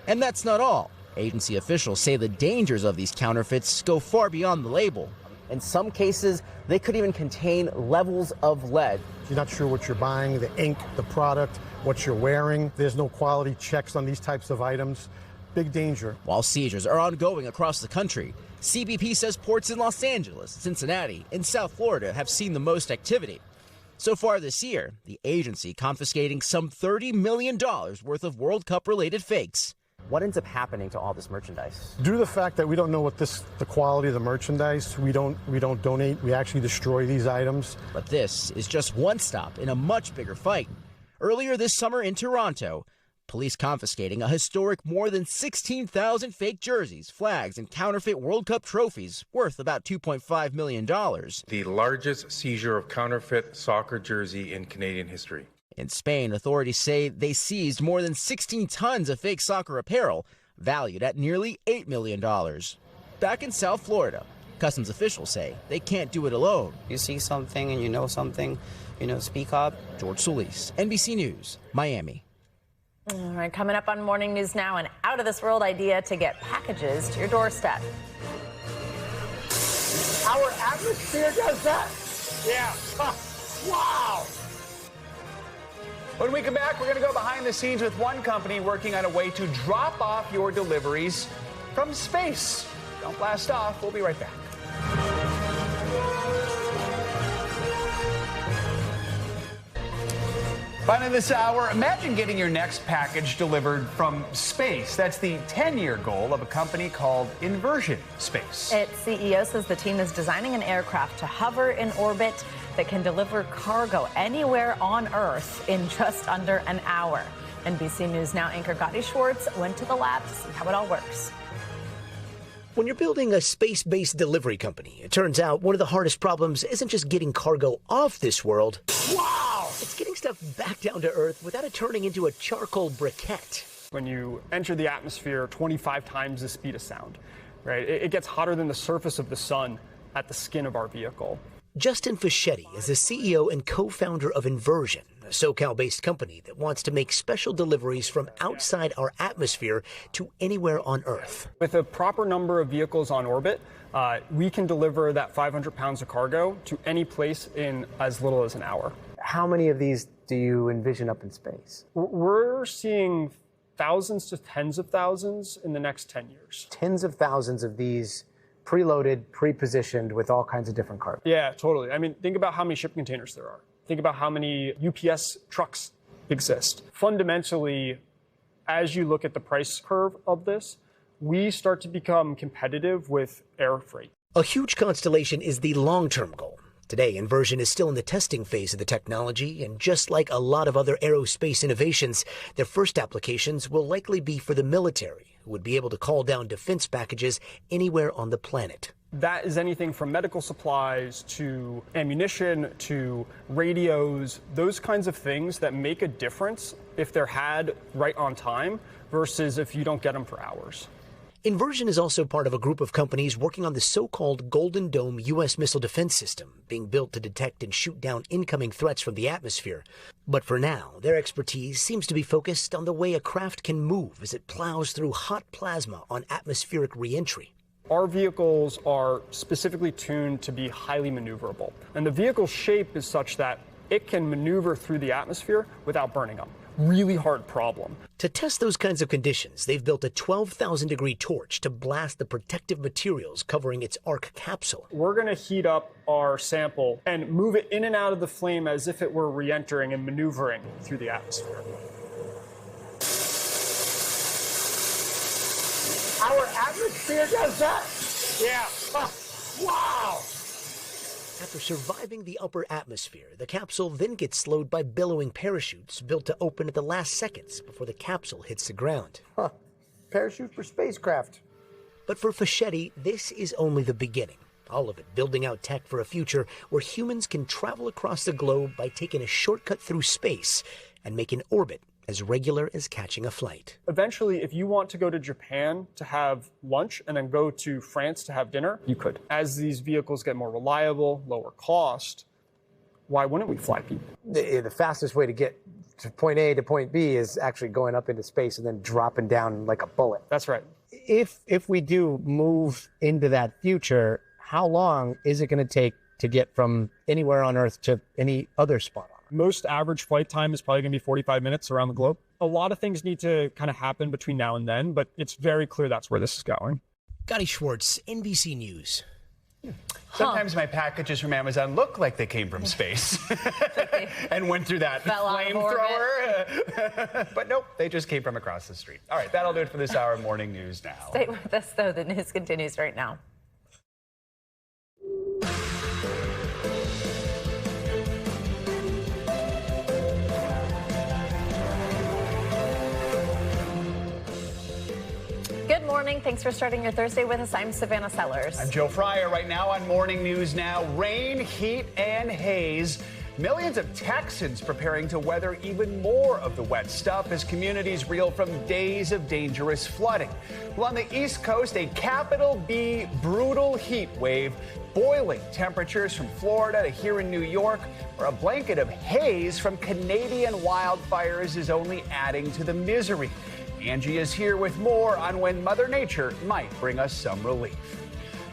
And that's not all. Agency officials say the dangers of these counterfeits go far beyond the label. In some cases, they could even contain levels of lead. You're not sure what you're buying, the ink, the product, what you're wearing. There's no quality checks on these types of items. Big danger. While seizures are ongoing across the country, CBP says ports in Los Angeles, Cincinnati, and South Florida have seen the most activity. So far this year, the agency confiscating some $30 million worth of World Cup-related fakes. What ends up happening to all this merchandise? Due to the fact that we don't know what the quality of the merchandise, we don't donate. We actually destroy these items. But this is just one stop in a much bigger fight. Earlier this summer in Toronto, police confiscating a historic more than 16,000 fake jerseys, flags, and counterfeit World Cup trophies worth about $2.5 million. The largest seizure of counterfeit soccer jersey in Canadian history. In Spain, authorities say they seized more than 16 tons of fake soccer apparel, valued at nearly $8 million. Back in South Florida, customs officials say they can't do it alone. You see something and you know something, speak up. George Solis, NBC News, Miami. All right, coming up on Morning News Now, an out-of-this-world idea to get packages to your doorstep. Our atmosphere does that? Yeah. Wow. When we come back, we're going to go behind the scenes with one company working on a way to drop off your deliveries from space. Don't blast off. We'll be right back. Finally this hour, imagine getting your next package delivered from space. That's the 10-year goal of a company called Inversion Space. Its CEO says the team is designing an aircraft to hover in orbit that can deliver cargo anywhere on Earth in just under an hour. NBC News Now anchor Gotti Schwartz went to the lab to see how it all works. When you're building a space-based delivery company, it turns out one of the hardest problems isn't just getting cargo off this world. Wow! It's getting stuff back down to Earth without it turning into a charcoal briquette. When you enter the atmosphere 25 times the speed of sound, right? It gets hotter than the surface of the sun at the skin of our vehicle. Justin Fischetti is the CEO and co-founder of Inversion, a SoCal-based company that wants to make special deliveries from outside our atmosphere to anywhere on Earth. With a proper number of vehicles on orbit, we can deliver that 500 pounds of cargo to any place in as little as an hour. How many of these do you envision up in space? We're seeing thousands to tens of thousands in the next 10 years. Tens of thousands of these preloaded, pre-positioned with all kinds of different cargo. Yeah, totally. I mean, think about how many shipping containers there are. Think about how many UPS trucks exist. Fundamentally, as you look at the price curve of this, we start to become competitive with air freight. A huge constellation is the long-term goal. Today, Inversion is still in the testing phase of the technology, and just like a lot of other aerospace innovations, their first applications will likely be for the military, who would be able to call down defense packages anywhere on the planet. That is anything from medical supplies to ammunition to radios, those kinds of things that make a difference if they're had right on time versus if you don't get them for hours. Inversion is also part of a group of companies working on the so-called Golden Dome U.S. missile defense system, being built to detect and shoot down incoming threats from the atmosphere. But for now, their expertise seems to be focused on the way a craft can move as it plows through hot plasma on atmospheric re-entry. Our vehicles are specifically tuned to be highly maneuverable, and the vehicle shape is such that it can maneuver through the atmosphere without burning up. Really hard problem. To test those kinds of conditions, they've built a 12,000-degree torch to blast the protective materials covering its Arc capsule. We're going to heat up our sample and move it in and out of the flame as if it were re-entering and maneuvering through the atmosphere. Our atmosphere does that? Yeah. Wow. After surviving the upper atmosphere, the capsule then gets slowed by billowing parachutes built to open at the last seconds before the capsule hits the ground. Parachute for spacecraft. But for Fischetti, this is only the beginning. All of it building out tech for a future where humans can travel across the globe by taking a shortcut through space and make an orbit as regular as catching a flight. Eventually, if you want to go to Japan to have lunch and then go to France to have dinner, you could. As these vehicles get more reliable, lower cost, why wouldn't we fly people? The fastest way to get to point A to point B is actually going up into space and then dropping down like a bullet. That's right. If we do move into that future, how long is it going to take to get from anywhere on Earth to any other spot on Earth? Most average flight time is probably going to be 45 minutes around the globe. A lot of things need to kind of happen between now and then, but it's very clear that's where this is going. Gotti Schwartz, NBC News. Sometimes my packages from Amazon look like they came from space and went through that flamethrower. But nope, they just came from across the street. All right, that'll do it for this hour of morning news now. Stay with us, though. The news continues right now. Good morning. Thanks for starting your Thursday with us. I'm Savannah Sellers. I'm Joe Fryer. Right now on Morning News Now, rain, heat, and haze. Millions of Texans preparing to weather even more of the wet stuff as communities reel from days of dangerous flooding. Well, on the East Coast, a capital B brutal heat wave. Boiling temperatures from Florida to here in New York, where a blanket of haze from Canadian wildfires is only adding to the misery. Angie is here with more on when Mother Nature might bring us some relief.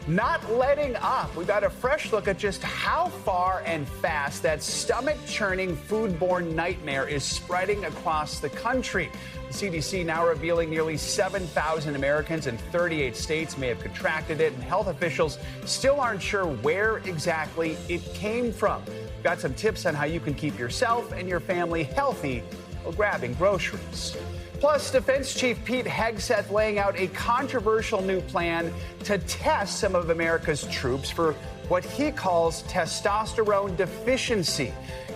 Not letting up. We've got a fresh look at just how far and fast that stomach-churning foodborne nightmare is spreading across the country. The CDC now revealing nearly 7,000 Americans in 38 states may have contracted it, and health officials still aren't sure where exactly it came from. We've got some tips on how you can keep yourself and your family healthy while grabbing groceries. Plus, Defense Chief Pete Hegseth laying out a controversial new plan to test some of America's troops for what he calls testosterone deficiency.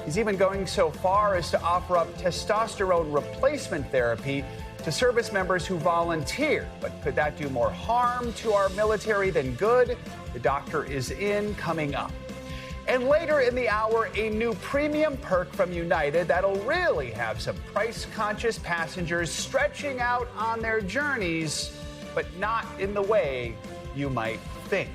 He's even going so far as to offer up testosterone replacement therapy to service members who volunteer. But could that do more harm to our military than good? The doctor is in, coming up. And later in the hour, a new premium perk from United that'll really have some price-conscious passengers stretching out on their journeys, but not in the way you might think.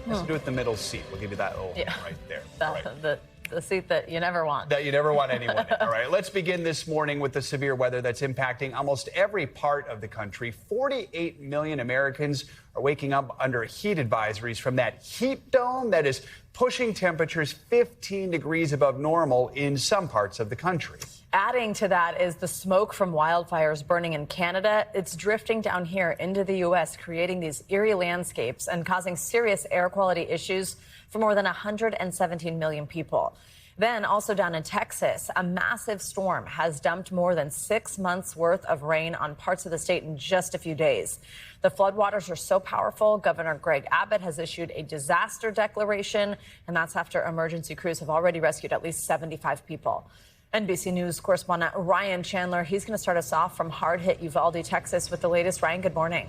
Let's do it the middle seat. We'll give you that little right there. The seat that you never want. That you never want anyone in. All right, let's begin this morning with the severe weather that's impacting almost every part of the country. 48 million Americans are waking up under heat advisories from that heat dome that is pushing temperatures 15 degrees above normal in some parts of the country. Adding to that is the smoke from wildfires burning in Canada. It's drifting down here into the U.S., creating these eerie landscapes and causing serious air quality issues for more than 117 million people. Then also down in Texas, a massive storm has dumped more than 6 months worth of rain on parts of the state in just a few days. The floodwaters are so powerful, Governor Greg Abbott has issued a disaster declaration, and that's after emergency crews have already rescued at least 75 people. NBC News correspondent Ryan Chandler, he's going to start us off from hard-hit Uvalde, Texas with the latest. Ryan, good morning.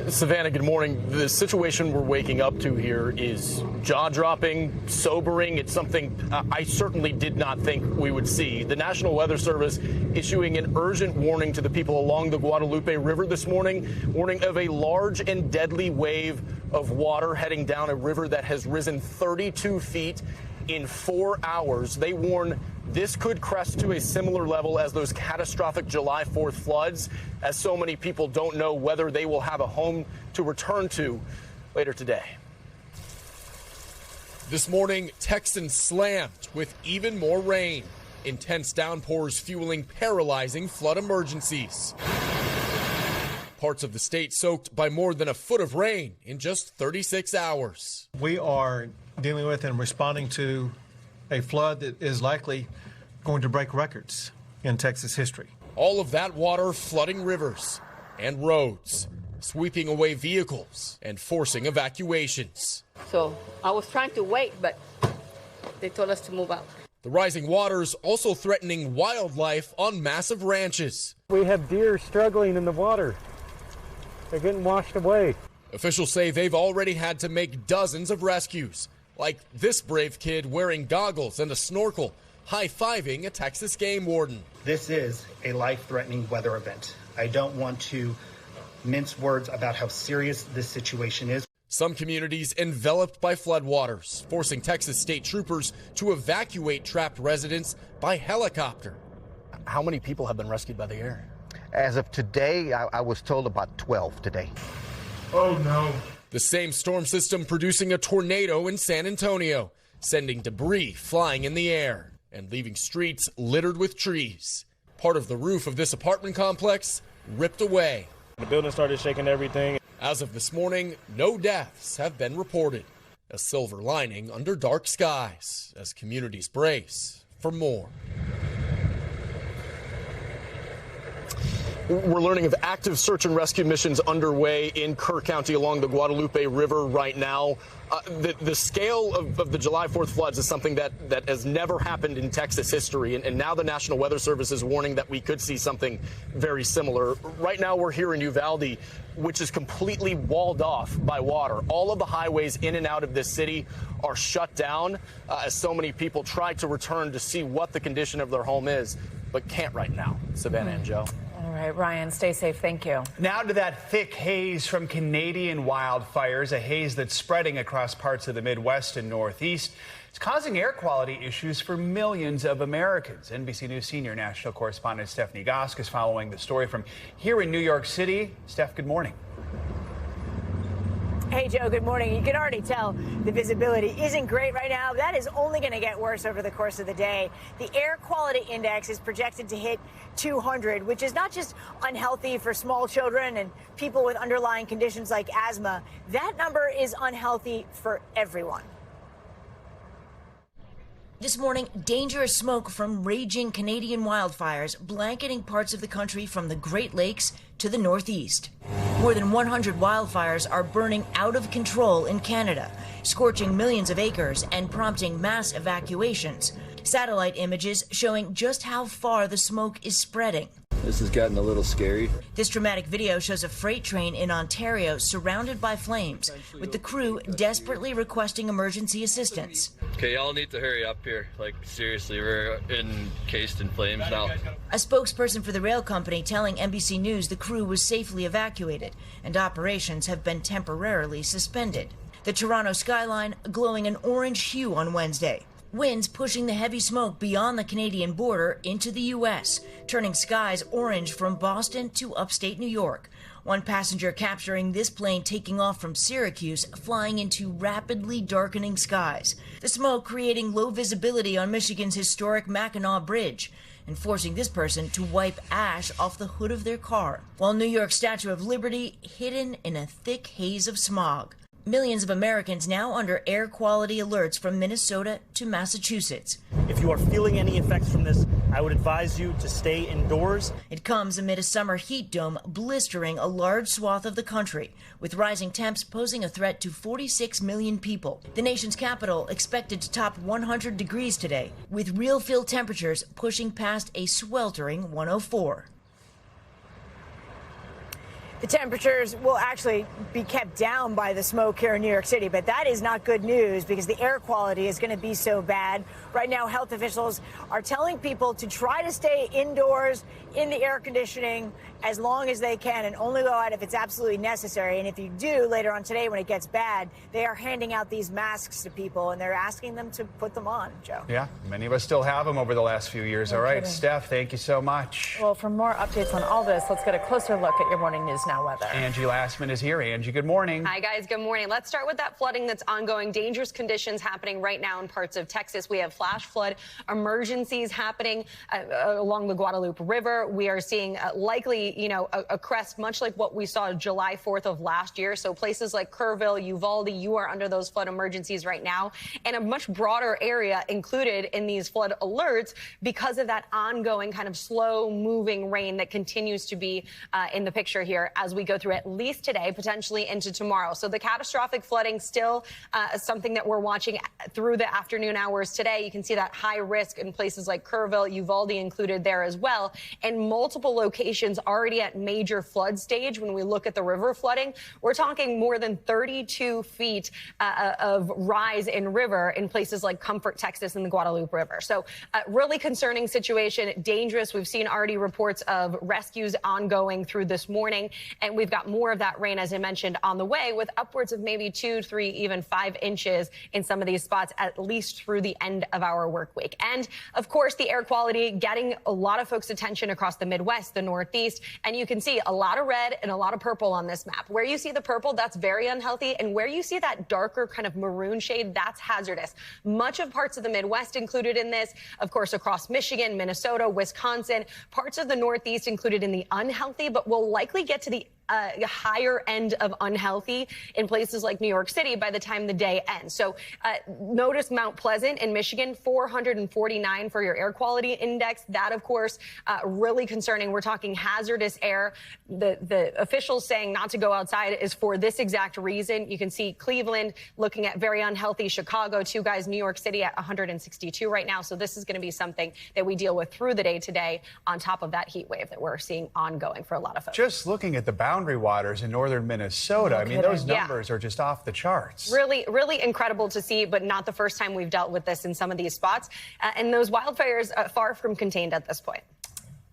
Savannah, good morning. The situation we're waking up to here is jaw-dropping, sobering. It's something I certainly did not think we would see. The National Weather Service issuing an urgent warning to the people along the Guadalupe River this morning, warning of a large and deadly wave of water heading down a river that has risen 32 feet in 4 hours. They warn this could crest to a similar level as those catastrophic July 4th floods, as so many people don't know whether they will have a home to return to later today. This morning, Texans slammed with even more rain. Intense downpours fueling paralyzing flood emergencies. Parts of the state soaked by more than a foot of rain in just 36 hours. We are dealing with and responding to a flood that is likely going to break records in Texas history. All of that water flooding rivers and roads, sweeping away vehicles and forcing evacuations. So I was trying to wait, but they told us to move out. The rising waters also threatening wildlife on massive ranches. We have deer struggling in the water. They're getting washed away. Officials say they've already had to make dozens of rescues, like this brave kid wearing goggles and a snorkel. high-fiving a Texas game warden. This is a life-threatening weather event. I don't want to mince words about how serious this situation is. Some communities enveloped by floodwaters, forcing Texas state troopers to evacuate trapped residents by helicopter. How many people have been rescued by the air? As of today, I was told about 12 today. Oh, no. The same storm system producing a tornado in San Antonio, sending debris flying in the air and leaving streets littered with trees. Part of the roof of this apartment complex ripped away. The building started shaking everything. As of this morning, no deaths have been reported. A silver lining under dark skies as communities brace for more. We're learning of active search and rescue missions underway in Kerr County along the Guadalupe River right now. The scale of the July 4th floods is something that has never happened in Texas history. And now the National Weather Service is warning that we could see something very similar. Right now we're here in Uvalde, which is completely walled off by water. All of the highways in and out of this city are shut down as so many people try to return to see what the condition of their home is, but can't right now. Savannah and Joe. All right, Ryan, stay safe. Thank you. Now to that thick haze from Canadian wildfires, a haze that's spreading across parts of the Midwest and Northeast. It's causing air quality issues for millions of Americans. NBC News senior national correspondent Stephanie Gosk is following the story from here in New York City. Steph, good morning. Hey, Joe, good morning. You can already tell the visibility isn't great right now. That is only going to get worse over the course of the day. The air quality index is projected to hit 200, which is not just unhealthy for small children and people with underlying conditions like asthma. That number is unhealthy for everyone. This morning, dangerous smoke from raging Canadian wildfires blanketing parts of the country from the Great Lakes to the Northeast. More than 100 wildfires are burning out of control in Canada, scorching millions of acres and prompting mass evacuations. Satellite images showing just how far the smoke is spreading. This has gotten a little scary. This dramatic video shows a freight train in Ontario surrounded by flames, with the crew desperately requesting emergency assistance. Okay, y'all need to hurry up here. Like, seriously, we're encased in flames now. A spokesperson for the rail company telling NBC News the crew was safely evacuated and operations have been temporarily suspended. The Toronto skyline glowing an orange hue on Wednesday. Winds pushing the heavy smoke beyond the Canadian border into the U.S., turning skies orange from Boston to upstate New York. One passenger capturing this plane taking off from Syracuse, flying into rapidly darkening skies. The smoke creating low visibility on Michigan's historic Mackinac Bridge and forcing this person to wipe ash off the hood of their car, while New York's Statue of Liberty hidden in a thick haze of smog. Millions of Americans now under air quality alerts from Minnesota to Massachusetts. If you are feeling any effects from this, I would advise you to stay indoors. It comes amid a summer heat dome blistering a large swath of the country, with rising temps posing a threat to 46 million people. The nation's capital expected to top 100 degrees today, with real field temperatures pushing past a sweltering 104. The temperatures will actually be kept down by the smoke here in New York City, but that is not good news because the air quality is going to be so bad. Right now, health officials are telling people to try to stay indoors in the air conditioning as long as they can and only go out if it's absolutely necessary. And if you do later on today when it gets bad, they are handing out these masks to people and they're asking them to put them on, Joe. Yeah, many of us still have them over the last few years. All right, Steph, thank you so much. Well, for more updates on all this, let's get a closer look at your morning news now weather. Angie Lastman is here. Angie, good morning. Hi, guys. Good morning. Let's start with that flooding that's ongoing. Dangerous conditions happening right now in parts of Texas. We have flash flood emergencies happening along the Guadalupe River. We are seeing likely, a crest, much like what we saw July 4th of last year. So places like Kerrville, Uvalde, you are under those flood emergencies right now, and a much broader area included in these flood alerts because of that ongoing kind of slow moving rain that continues to be in the picture here as we go through at least today, potentially into tomorrow. So the catastrophic flooding still something that we're watching through the afternoon hours today. You can see that high risk in places like Kerrville, Uvalde included there as well. And and multiple locations already at major flood stage. When we look at the river flooding, we're talking more than 32 feet of rise in river in places like Comfort, Texas, and the Guadalupe River. So really concerning situation, dangerous. We've seen already reports of rescues ongoing through this morning, and we've got more of that rain, as I mentioned, on the way, with upwards of maybe 2, 3, even 5 inches in some of these spots, at least through the end of our work week. And of course, the air quality getting a lot of folks' attention across the Midwest, the Northeast, and you can see a lot of red and a lot of purple on this map. Where you see the purple, that's very unhealthy, and where you see that darker kind of maroon shade, that's hazardous. Much of parts of the Midwest included in this, of course, across Michigan, Minnesota, Wisconsin, parts of the Northeast included in the unhealthy, but we'll likely get to the higher end of unhealthy in places like New York City by the time the day ends. So notice Mount Pleasant in Michigan, 449 for your air quality index. That, of course, really concerning. We're talking hazardous air. The officials saying not to go outside is for this exact reason. You can see Cleveland looking at very unhealthy. Chicago, 2 guys, New York City at 162 right now. So this is going to be something that we deal with through the day today on top of that heat wave that we're seeing ongoing for a lot of folks. Just looking at the boundary waters in northern Minnesota, I mean, those numbers are just off the charts. Really, really incredible to see, but not the first time we've dealt with this in some of these spots. And those wildfires far from contained at this point.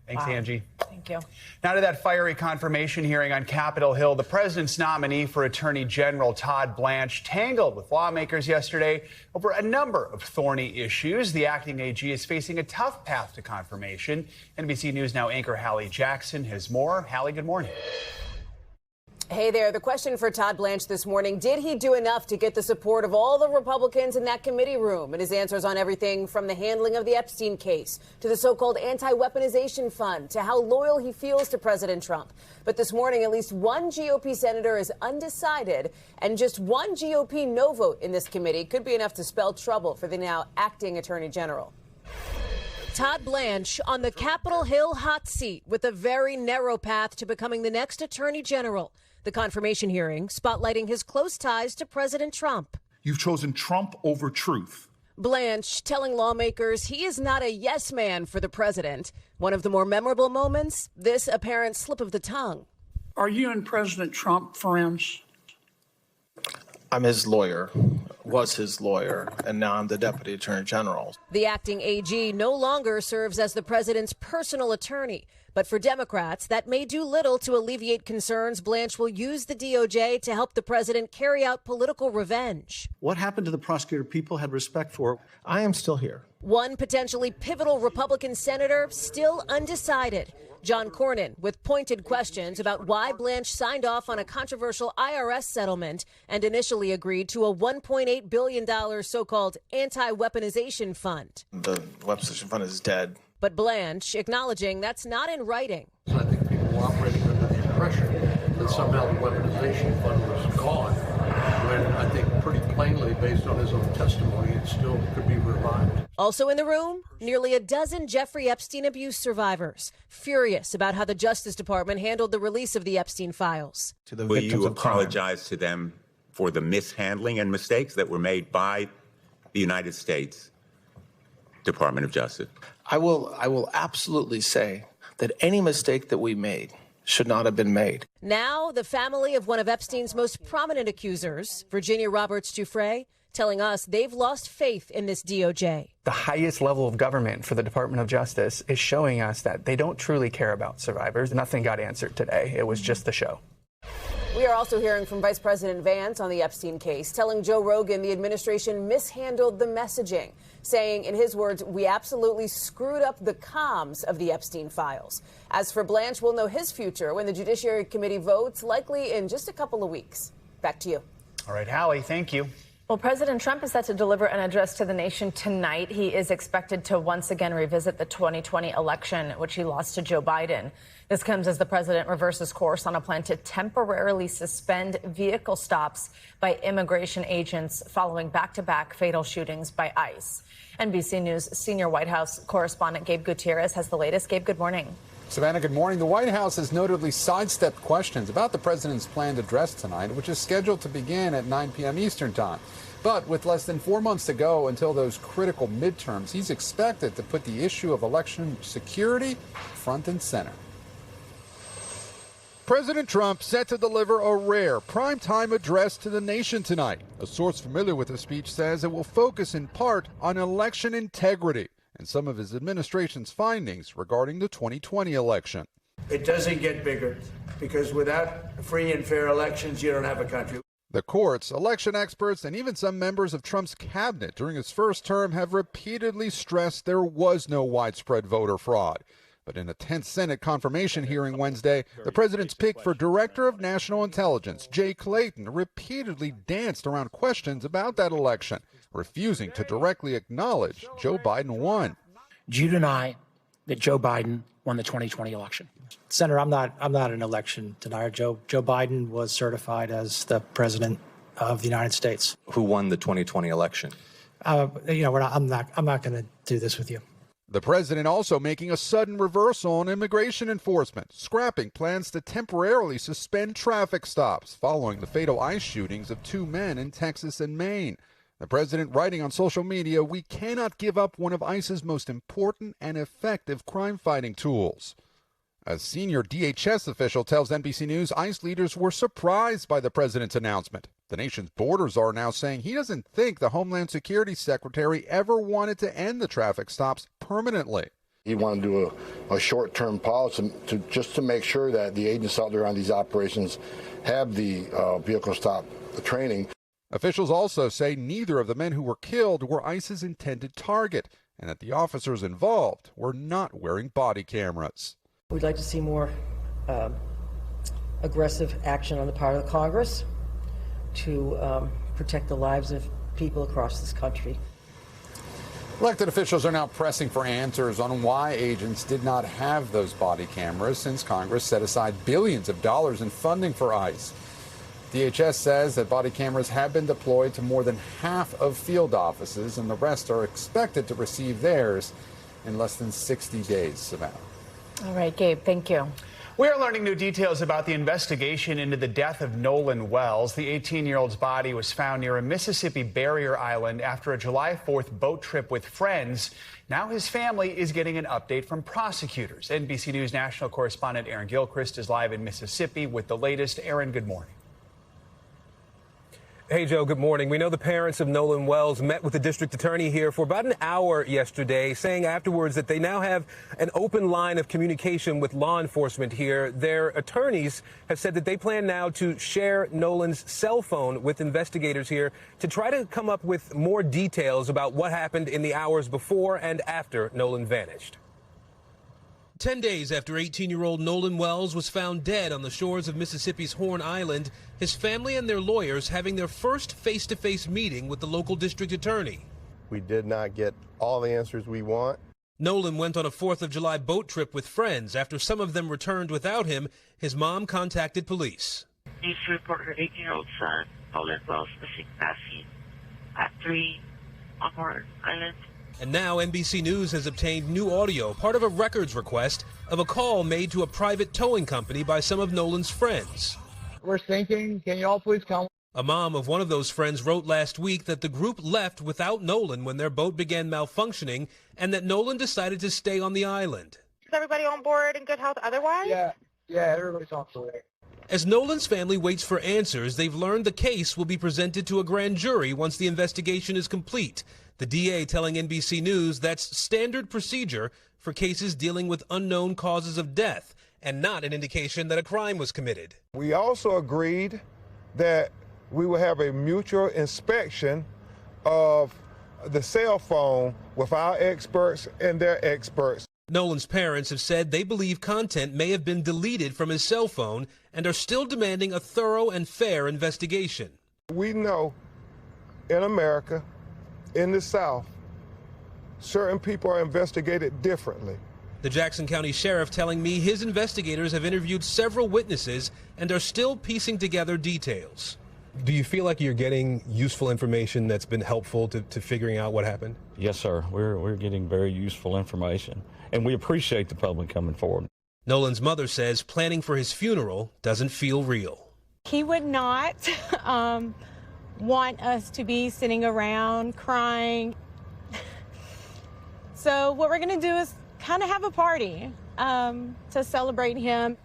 Thanks, Angie. Thank you. Now to that fiery confirmation hearing on Capitol Hill. The president's nominee for Attorney General Todd Blanche tangled with lawmakers yesterday over a number of thorny issues. The acting AG is facing a tough path to confirmation. NBC News Now anchor Hallie Jackson has more. Hallie, good morning. Hey there. The question for Todd Blanche this morning: did he do enough to get the support of all the Republicans in that committee room? And his answers on everything from the handling of the Epstein case to the so-called anti-weaponization fund to how loyal he feels to President Trump. But this morning, at least one GOP senator is undecided, and just one GOP no vote in this committee could be enough to spell trouble for the now acting Attorney General. Todd Blanche on the Capitol Hill hot seat with a very narrow path to becoming the next Attorney General. The confirmation hearing spotlighting his close ties to President Trump. You've chosen Trump over truth. Blanche telling lawmakers he is not a yes man for the president. One of the more memorable moments, this apparent slip of the tongue. Are you and President Trump friends? I'm his lawyer, was his lawyer, and now I'm the Deputy Attorney General. The acting AG no longer serves as the president's personal attorney. But for Democrats, that may do little to alleviate concerns Blanche will use the DOJ to help the president carry out political revenge. What happened to the prosecutor people had respect for? I am still here. One potentially pivotal Republican senator still undecided. John Cornyn with pointed questions about why Blanche signed off on a controversial IRS settlement and initially agreed to a $1.8 billion so-called anti-weaponization fund. The weaponization fund is dead. But Blanche acknowledging that's not in writing. I think people were operating under the impression that somehow the weaponization fund was gone, when I think pretty plainly, based on his own testimony, it still could be revived. Also in the room, nearly a dozen Jeffrey Epstein abuse survivors, furious about how the Justice Department handled the release of the Epstein files. Will you apologize to them for the mishandling and mistakes that were made by the United States Department of Justice? I will absolutely say that any mistake that we made should not have been made. Now, the family of one of Epstein's most prominent accusers, Virginia Roberts Giuffre, telling us they've lost faith in this DOJ. The highest level of government for the Department of Justice is showing us that they don't truly care about survivors. Nothing got answered today. It was just the show. We are also hearing from Vice President Vance on the Epstein case, telling Joe Rogan the administration mishandled the messaging, saying, in his words, we absolutely screwed up the comms of the Epstein files. As for Blanche, we'll know his future when the Judiciary Committee votes, likely in just a couple of weeks. Back to you. All right, Hallie, thank you. Well, President Trump is set to deliver an address to the nation tonight. He is expected to once again revisit the 2020 election, which he lost to Joe Biden. This comes as the president reverses course on a plan to temporarily suspend vehicle stops by immigration agents following back-to-back fatal shootings by ICE. NBC News senior White House correspondent Gabe Gutierrez has the latest. Gabe, good morning. Savannah, good morning. The White House has notably sidestepped questions about the president's planned address tonight, which is scheduled to begin at 9 p.m. Eastern time. But with less than 4 months to go until those critical midterms, he's expected to put the issue of election security front and center. President Trump set to deliver a rare primetime address to the nation tonight. A source familiar with the speech says it will focus in part on election integrity and some of his administration's findings regarding the 2020 election. It doesn't get bigger, because without free and fair elections, you don't have a country. The courts, election experts, and even some members of Trump's cabinet during his first term have repeatedly stressed there was no widespread voter fraud. But in a tense Senate confirmation hearing Wednesday, the president's pick for Director of National Intelligence, Jay Clayton, repeatedly danced around questions about that election, refusing to directly acknowledge Joe Biden won. Do you deny that Joe Biden won the 2020 election? Senator, I'm not an election denier. Joe Biden was certified as the president of the United States. Who won the 2020 election? I'm not going to do this with you. The president also making a sudden reversal on immigration enforcement, scrapping plans to temporarily suspend traffic stops following the fatal ICE shootings of 2 men in Texas and Maine. The president writing on social media, "We cannot give up one of ICE's most important and effective crime-fighting tools." A senior DHS official tells NBC News ICE leaders were surprised by the president's announcement. The nation's borders are now saying he doesn't think the Homeland Security Secretary ever wanted to end the traffic stops permanently. He wanted to do a short-term policy just to make sure that the agents out there on these operations have the vehicle stop training. Officials also say neither of the men who were killed were ICE's intended target, and that the officers involved were not wearing body cameras. We'd like to see more aggressive action on the part of the Congress to protect the lives of people across this country. Elected officials are now pressing for answers on why agents did not have those body cameras since Congress set aside billions of dollars in funding for ICE. DHS says that body cameras have been deployed to more than half of field offices, and the rest are expected to receive theirs in less than 60 days. Savannah. All right, Gabe, thank you. We're learning new details about the investigation into the death of Nolan Wells. The 18-year-old's body was found near a Mississippi barrier island after a July 4th boat trip with friends. Now his family is getting an update from prosecutors. NBC News national correspondent Aaron Gilchrist is live in Mississippi with the latest. Aaron, good morning. Hey, Joe, good morning. We know the parents of Nolan Wells met with the district attorney here for about an hour yesterday, saying afterwards that they now have an open line of communication with law enforcement here. Their attorneys have said that they plan now to share Nolan's cell phone with investigators here to try to come up with more details about what happened in the hours before and after Nolan vanished. 10 days after 18-year-old Nolan Wells was found dead on the shores of Mississippi's Horn Island, his family and their lawyers having their first face-to-face meeting with the local district attorney. We did not get all the answers we want. Nolan went on a 4th of July boat trip with friends. After some of them returned without him, his mom contacted police. Please report her 18-year-old son, Nolan Wells, missing last seen at 3 on Horn Island. And now NBC News has obtained new audio, part of a records request, of a call made to a private towing company by some of Nolan's friends. We're sinking. Can you all please come? A mom of one of those friends wrote last week that the group left without Nolan when their boat began malfunctioning and that Nolan decided to stay on the island. Is everybody on board in good health otherwise? Yeah, everybody's on board. As Nolan's family waits for answers, they've learned the case will be presented to a grand jury once the investigation is complete. The DA telling NBC News that's standard procedure for cases dealing with unknown causes of death and not an indication that a crime was committed. We also agreed that we will have a mutual inspection of the cell phone with our experts and their experts. Nolan's parents have said they believe content may have been deleted from his cell phone and are still demanding a thorough and fair investigation. We know in America, in the South, certain people are investigated differently. The Jackson County Sheriff telling me his investigators have interviewed several witnesses and are still piecing together details. Do you feel like you're getting useful information that's been helpful to figuring out what happened? Yes, sir. We're getting very useful information, and we appreciate the public coming forward. Nolan's mother says planning for his funeral doesn't feel real. He would not want us to be sitting around crying. So what we're going to do is kind of have a party to celebrate him.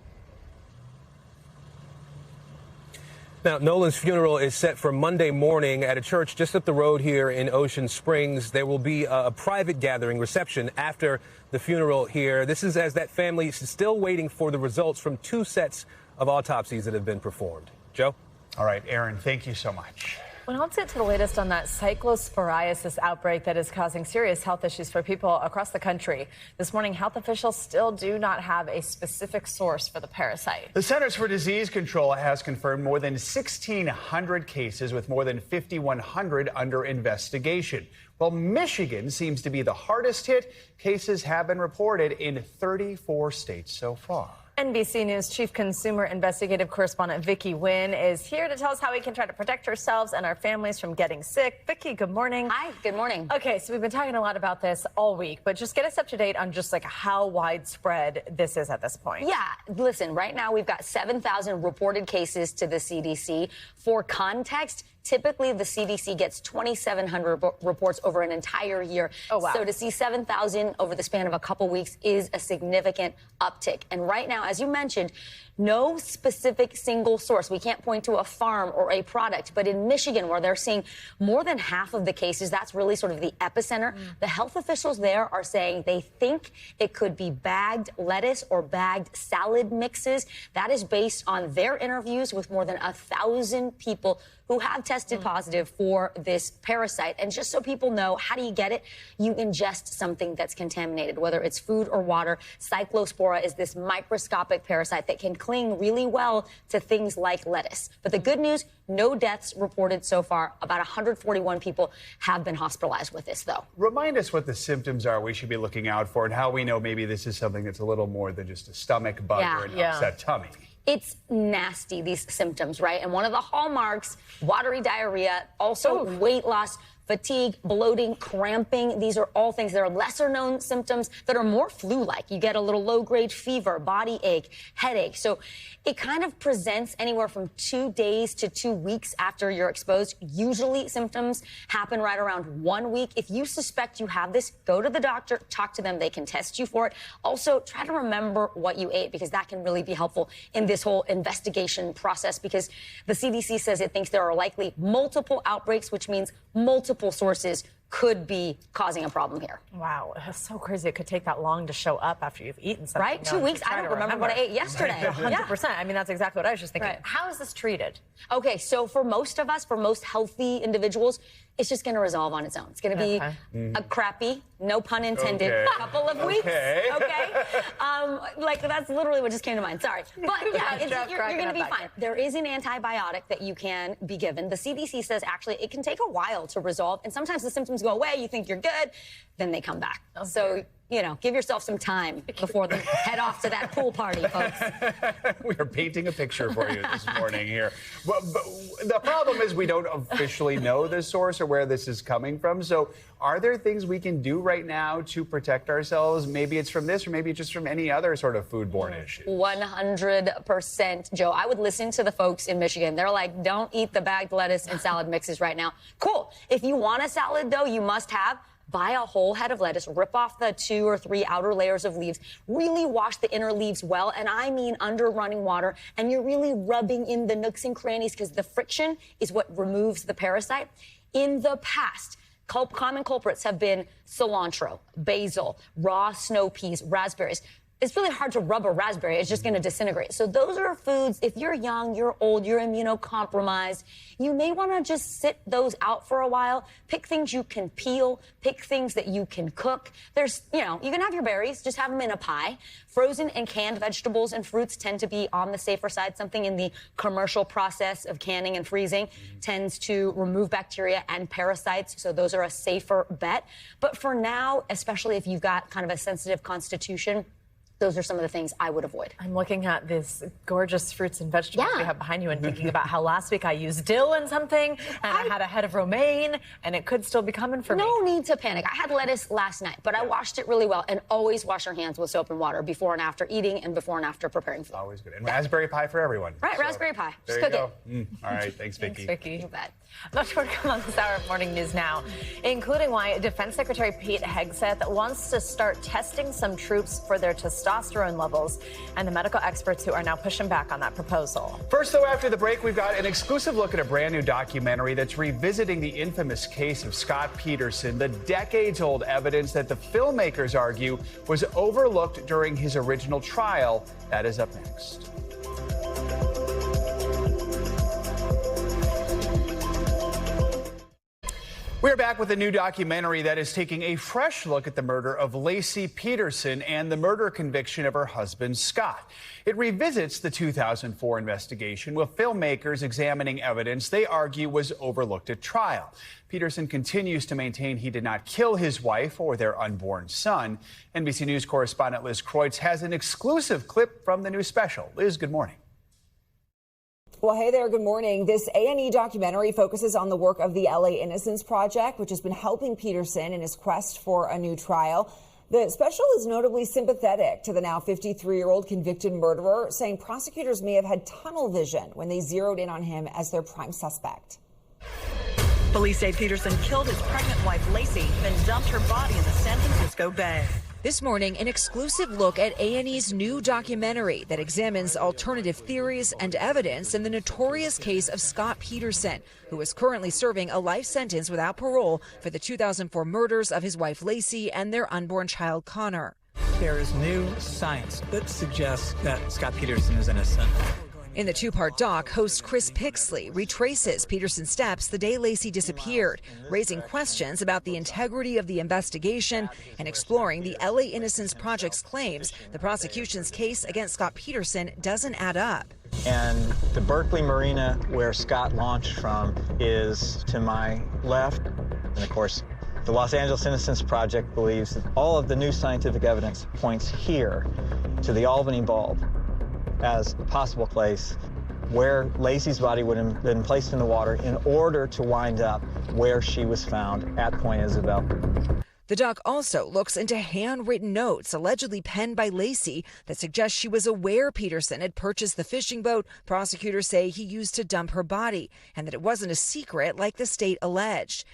Now, Nolan's funeral is set for Monday morning at a church just up the road here in Ocean Springs. There will be a private gathering reception after the funeral here. This is as that family is still waiting for the results from 2 sets of autopsies that have been performed. Joe? All right, Aaron, thank you so much. Well, let's get to the latest on that cyclosporiasis outbreak that is causing serious health issues for people across the country. This morning, health officials still do not have a specific source for the parasite. The Centers for Disease Control has confirmed more than 1,600 cases with more than 5,100 under investigation. While Michigan seems to be the hardest hit, cases have been reported in 34 states so far. NBC News Chief Consumer Investigative Correspondent Vicki Nguyen is here to tell us how we can try to protect ourselves and our families from getting sick. Vicki, good morning. Hi, good morning. Okay, so we've been talking a lot about this all week, but just get us up to date on just like how widespread this is at this point. Yeah, listen, right now we've got 7,000 reported cases to the CDC. For context, typically the CDC gets 2,700 reports over an entire year. Oh, wow. So to see 7,000 over the span of a couple weeks is a significant uptick. And right now, as you mentioned, no specific single source. We can't point to a farm or a product. But in Michigan, where they're seeing more than half of the cases, that's really sort of the epicenter. The health officials there are saying they think it could be bagged lettuce or bagged salad mixes. That is based on their interviews with more than 1,000 people who have tested positive for this parasite. And just so people know, how do you get it? You ingest something that's contaminated, whether it's food or water. Cyclospora is this microscopic parasite that can cling really well to things like lettuce. But the good news, no deaths reported so far. About 141 people have been hospitalized with this, though. Remind us what the symptoms are we should be looking out for and how we know maybe this is something that's a little more than just a stomach bug or an upset tummy. It's nasty, these symptoms, right? And one of the hallmarks, watery diarrhea, also weight loss, fatigue, bloating, cramping. These are all things that are lesser known symptoms that are more flu-like. You get a little low-grade fever, body ache, headache. So it kind of presents anywhere from 2 days to 2 weeks after you're exposed. Usually symptoms happen right around 1 week. If you suspect you have this, go to the doctor, talk to them. They can test you for it. Also, try to remember what you ate, because that can really be helpful in this whole investigation process, because the CDC says it thinks there are likely multiple outbreaks, which means multiple sources could be causing a problem here. Wow, it's so crazy it could take that long to show up after you've eaten something. Right? 2 weeks. I don't remember what I ate yesterday. 100%. I mean, that's exactly what I was just thinking. Right. How is this treated? Okay, so for most of us, for most healthy individuals, it's just going to resolve on its own. It's going to be a crappy, no pun intended, couple of weeks. Okay. Like, that's literally what just came to mind. Sorry. But yeah, you're going to be fine. There is an antibiotic that you can be given. The CDC says actually it can take a while to resolve. And sometimes the symptoms go away. You think you're good. Then they come back. So, you know, give yourself some time before they head off to that pool party, folks. We are painting a picture for you this morning here. But the problem is we don't officially know the source or where this is coming from. So are there things we can do right now to protect ourselves? Maybe it's from this or maybe just from any other sort of foodborne issue. 100%, Joe. I would listen to the folks in Michigan. They're like, don't eat the bagged lettuce and salad mixes right now. Cool. If you want a salad, though, you must buy a whole head of lettuce, rip off the 2 or 3 outer layers of leaves, really wash the inner leaves well, and I mean under running water, and you're really rubbing in the nooks and crannies because the friction is what removes the parasite. In the past, common culprits have been cilantro, basil, raw snow peas, raspberries. It's really hard to rub a raspberry. It's just going to disintegrate. So those are foods, if you're young, you're old, you're immunocompromised, you may want to just sit those out for a while. Pick things you can peel. Pick things that you can cook. There's, you know, you can have your berries. Just have them in a pie. Frozen and canned vegetables and fruits tend to be on the safer side. Something in the commercial process of canning and freezing tends to remove bacteria and parasites. So those are a safer bet. But for now, especially if you've got kind of a sensitive constitution, those are some of the things I would avoid. I'm looking at this gorgeous fruits and vegetables we have behind you and thinking about how last week I used dill in something and I had a head of romaine and it could still be coming for me. No need to panic. I had lettuce last night, but I washed it really well, and always wash your hands with soap and water before and after eating and before and after preparing food. Always good. And raspberry pie for everyone. Right, raspberry pie. There Just you cook go. All right, thanks, Vicki. Thanks, Vicki. You bet. Much more to come on this hour of Morning News Now, including why Defense Secretary Pete Hegseth wants to start testing some troops for their testosterone levels, and the medical experts who are now pushing back on that proposal. First, though, after the break, we've got an exclusive look at a brand new documentary that's revisiting the infamous case of Scott Peterson, the decades-old evidence that the filmmakers argue was overlooked during his original trial. That is up next. We're back with a new documentary that is taking a fresh look at the murder of Laci Peterson and the murder conviction of her husband, Scott. It revisits the 2004 investigation with filmmakers examining evidence they argue was overlooked at trial. Peterson continues to maintain he did not kill his wife or their unborn son. NBC News correspondent Liz Kreutz has an exclusive clip from the new special. Liz, good morning. Well, hey there. Good morning. This A&E documentary focuses on the work of the LA Innocence Project, which has been helping Peterson in his quest for a new trial. The special is notably sympathetic to the now 53-year-old convicted murderer, saying prosecutors may have had tunnel vision when they zeroed in on him as their prime suspect. Police say Peterson killed his pregnant wife, Laci, then dumped her body in the San Francisco Bay. This morning, an exclusive look at A&E's new documentary that examines alternative theories and evidence in the notorious case of Scott Peterson, who is currently serving a life sentence without parole for the 2004 murders of his wife Laci and their unborn child Connor. There is new science that suggests that Scott Peterson is innocent. In the two-part doc, host Chris Pixley retraces Peterson's steps the day Laci disappeared, raising questions about the integrity of the investigation and exploring the LA Innocence Project's claims the prosecution's case against Scott Peterson doesn't add up. And the Berkeley Marina, where Scott launched from, is to my left. And of course, the Los Angeles Innocence Project believes that all of the new scientific evidence points here to the Albany bulb as a possible place where Laci's body would have been placed in the water in order to wind up where she was found at Point Isabel. The doc also looks into handwritten notes allegedly penned by Laci that suggest she was aware Peterson had purchased the fishing boat prosecutors say he used to dump her body, and that it wasn't a secret like the state alleged.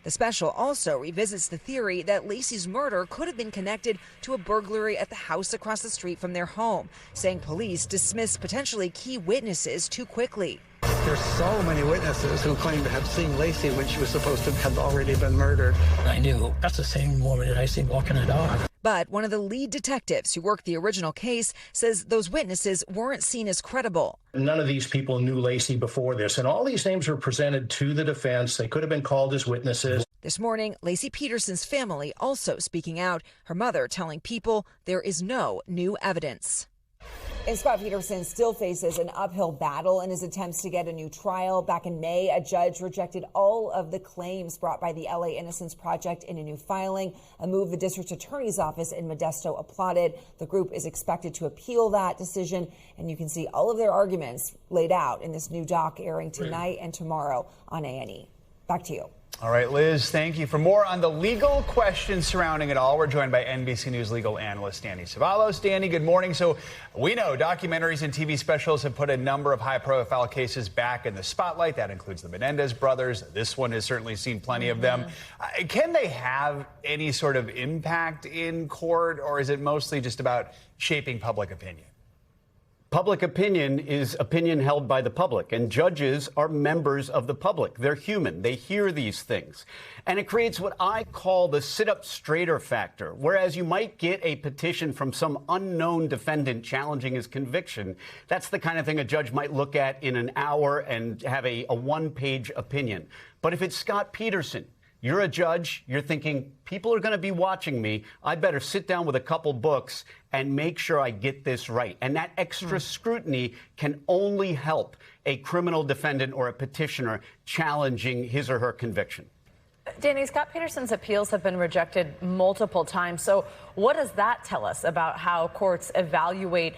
The special also revisits the theory that Laci's murder could have been connected to a burglary at the house across the street from their home, saying police dismissed potentially key witnesses too quickly. There's so many witnesses who claim to have seen Laci when she was supposed to have already been murdered. I knew that's the same woman that I seen walking a dog. But one of the lead detectives who worked the original case says those witnesses weren't seen as credible. None of these people knew Laci before this, and all these names were presented to the defense. They could have been called as witnesses. This morning, Laci Peterson's family also speaking out, her mother telling People there is no new evidence. And Scott Peterson still faces an uphill battle in his attempts to get a new trial. Back in May, a judge rejected all of the claims brought by the LA Innocence Project in a new filing, a move the district attorney's office in Modesto applauded. The group is expected to appeal that decision, and you can see all of their arguments laid out in this new doc airing tonight and tomorrow on A&E. Back to you. All right, Liz, thank you. For more on the legal questions surrounding it all, we're joined by NBC News legal analyst Danny Ceballos. Danny, good morning. So we know documentaries and TV specials have put a number of high-profile cases back in the spotlight. That includes the Menendez brothers. This one has certainly seen plenty of them. Can they have any sort of impact in court, or is it mostly just about shaping public opinion? Public opinion is opinion held by the public, and judges are members of the public. They're human. They hear these things. And it creates what I call the sit-up straighter factor. Whereas you might get a petition from some unknown defendant challenging his conviction, that's the kind of thing a judge might look at in an hour and have a one-page opinion. But if it's Scott Peterson, you're a judge, you're thinking, people are going to be watching me. I better sit down with a couple books and make sure I get this right. And that extra scrutiny can only help a criminal defendant or a petitioner challenging his or her conviction. Danny, Scott Peterson's appeals have been rejected multiple times. So what does that tell us about how courts evaluate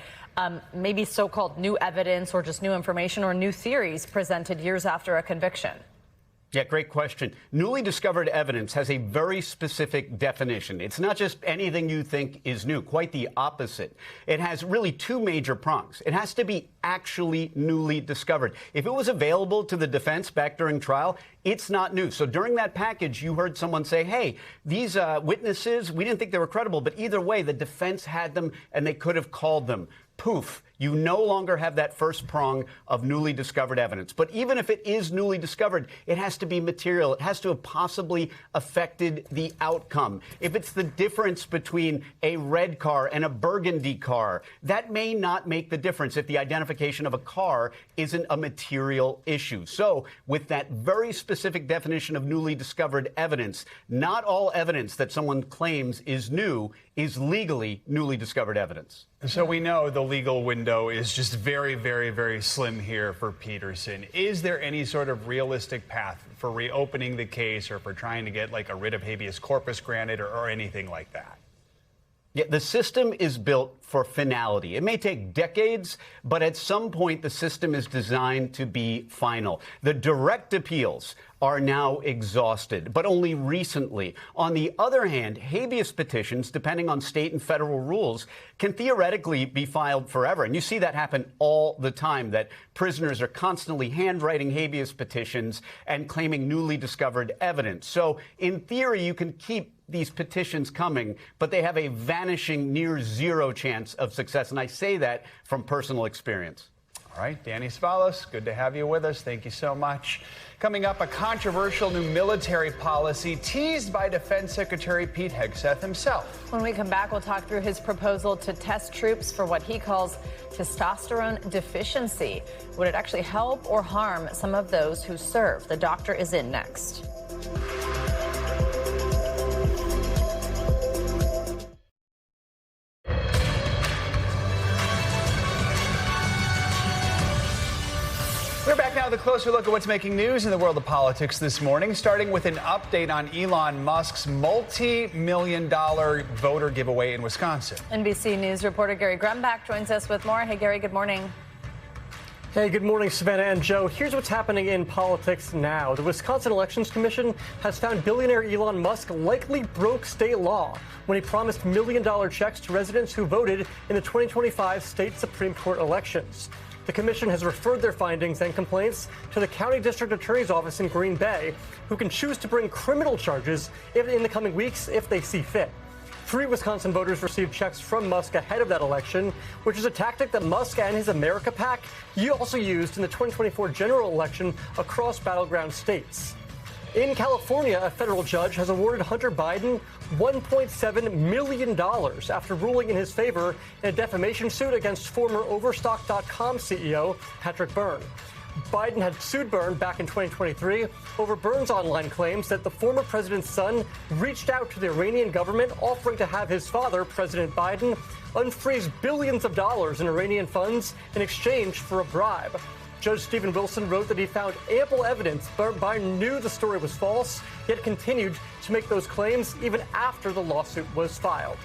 maybe so-called new evidence or just new information or new theories presented years after a conviction? Yeah, great question. Newly discovered evidence has a very specific definition. It's not just anything you think is new, quite the opposite. It has really two major prongs. It has to be actually newly discovered. If it was available to the defense back during trial, it's not new. So during that package, you heard someone say, hey, these witnesses, we didn't think they were credible, but either way, the defense had them and they could have called them. Poof, you no longer have that first prong of newly discovered evidence. But even if it is newly discovered, it has to be material. It has to have possibly affected the outcome. If it's the difference between a red car and a burgundy car, that may not make the difference if the identification of a car isn't a material issue. So with that very specific definition of newly discovered evidence, not all evidence that someone claims is new is legally newly discovered evidence. So we know the legal window is just very, very, very slim here for Peterson. Is there any sort of realistic path for reopening the case or for trying to get like a writ of habeas corpus granted or anything like that? Yeah, the system is built for finality. It may take decades, but at some point the system is designed to be final. The direct appeals are now exhausted, but only recently. On the other hand, habeas petitions, depending on state and federal rules, can theoretically be filed forever. And you see that happen all the time, that prisoners are constantly handwriting habeas petitions and claiming newly discovered evidence. So in theory, you can keep these petitions coming, but they have a vanishing near zero chance of success. And I say that from personal experience. All right, Danny Svalos, good to have you with us. Thank you so much. Coming up, a controversial new military policy teased by Defense Secretary Pete Hegseth himself. When we come back, we'll talk through his proposal to test troops for what he calls testosterone deficiency. Would it actually help or harm some of those who serve? The doctor is in next. We're back now with a closer look at what's making news in the world of politics this morning, starting with an update on Elon Musk's multi-million-dollar voter giveaway in Wisconsin. NBC News reporter Gary Grumbach joins us with more. Hey, Gary, good morning. Hey, good morning, Savannah and Joe. Here's what's happening in politics now. The Wisconsin Elections Commission has found billionaire Elon Musk likely broke state law when he promised million-dollar checks to residents who voted in the 2025 state Supreme Court elections. The commission has referred their findings and complaints to the county district attorney's office in Green Bay, who can choose to bring criminal charges in the coming weeks if they see fit. 3 Wisconsin voters received checks from Musk ahead of that election, which is a tactic that Musk and his America PAC also used in the 2024 general election across battleground states. In California, a federal judge has awarded Hunter Biden $1.7 million after ruling in his favor in a defamation suit against former Overstock.com CEO Patrick Byrne. Biden had sued Byrne back in 2023 over Byrne's online claims that the former president's son reached out to the Iranian government offering to have his father, President Biden, unfreeze billions of dollars in Iranian funds in exchange for a bribe. Judge Stephen Wilson wrote that he found ample evidence Biden knew the story was false, yet continued to make those claims even after the lawsuit was filed.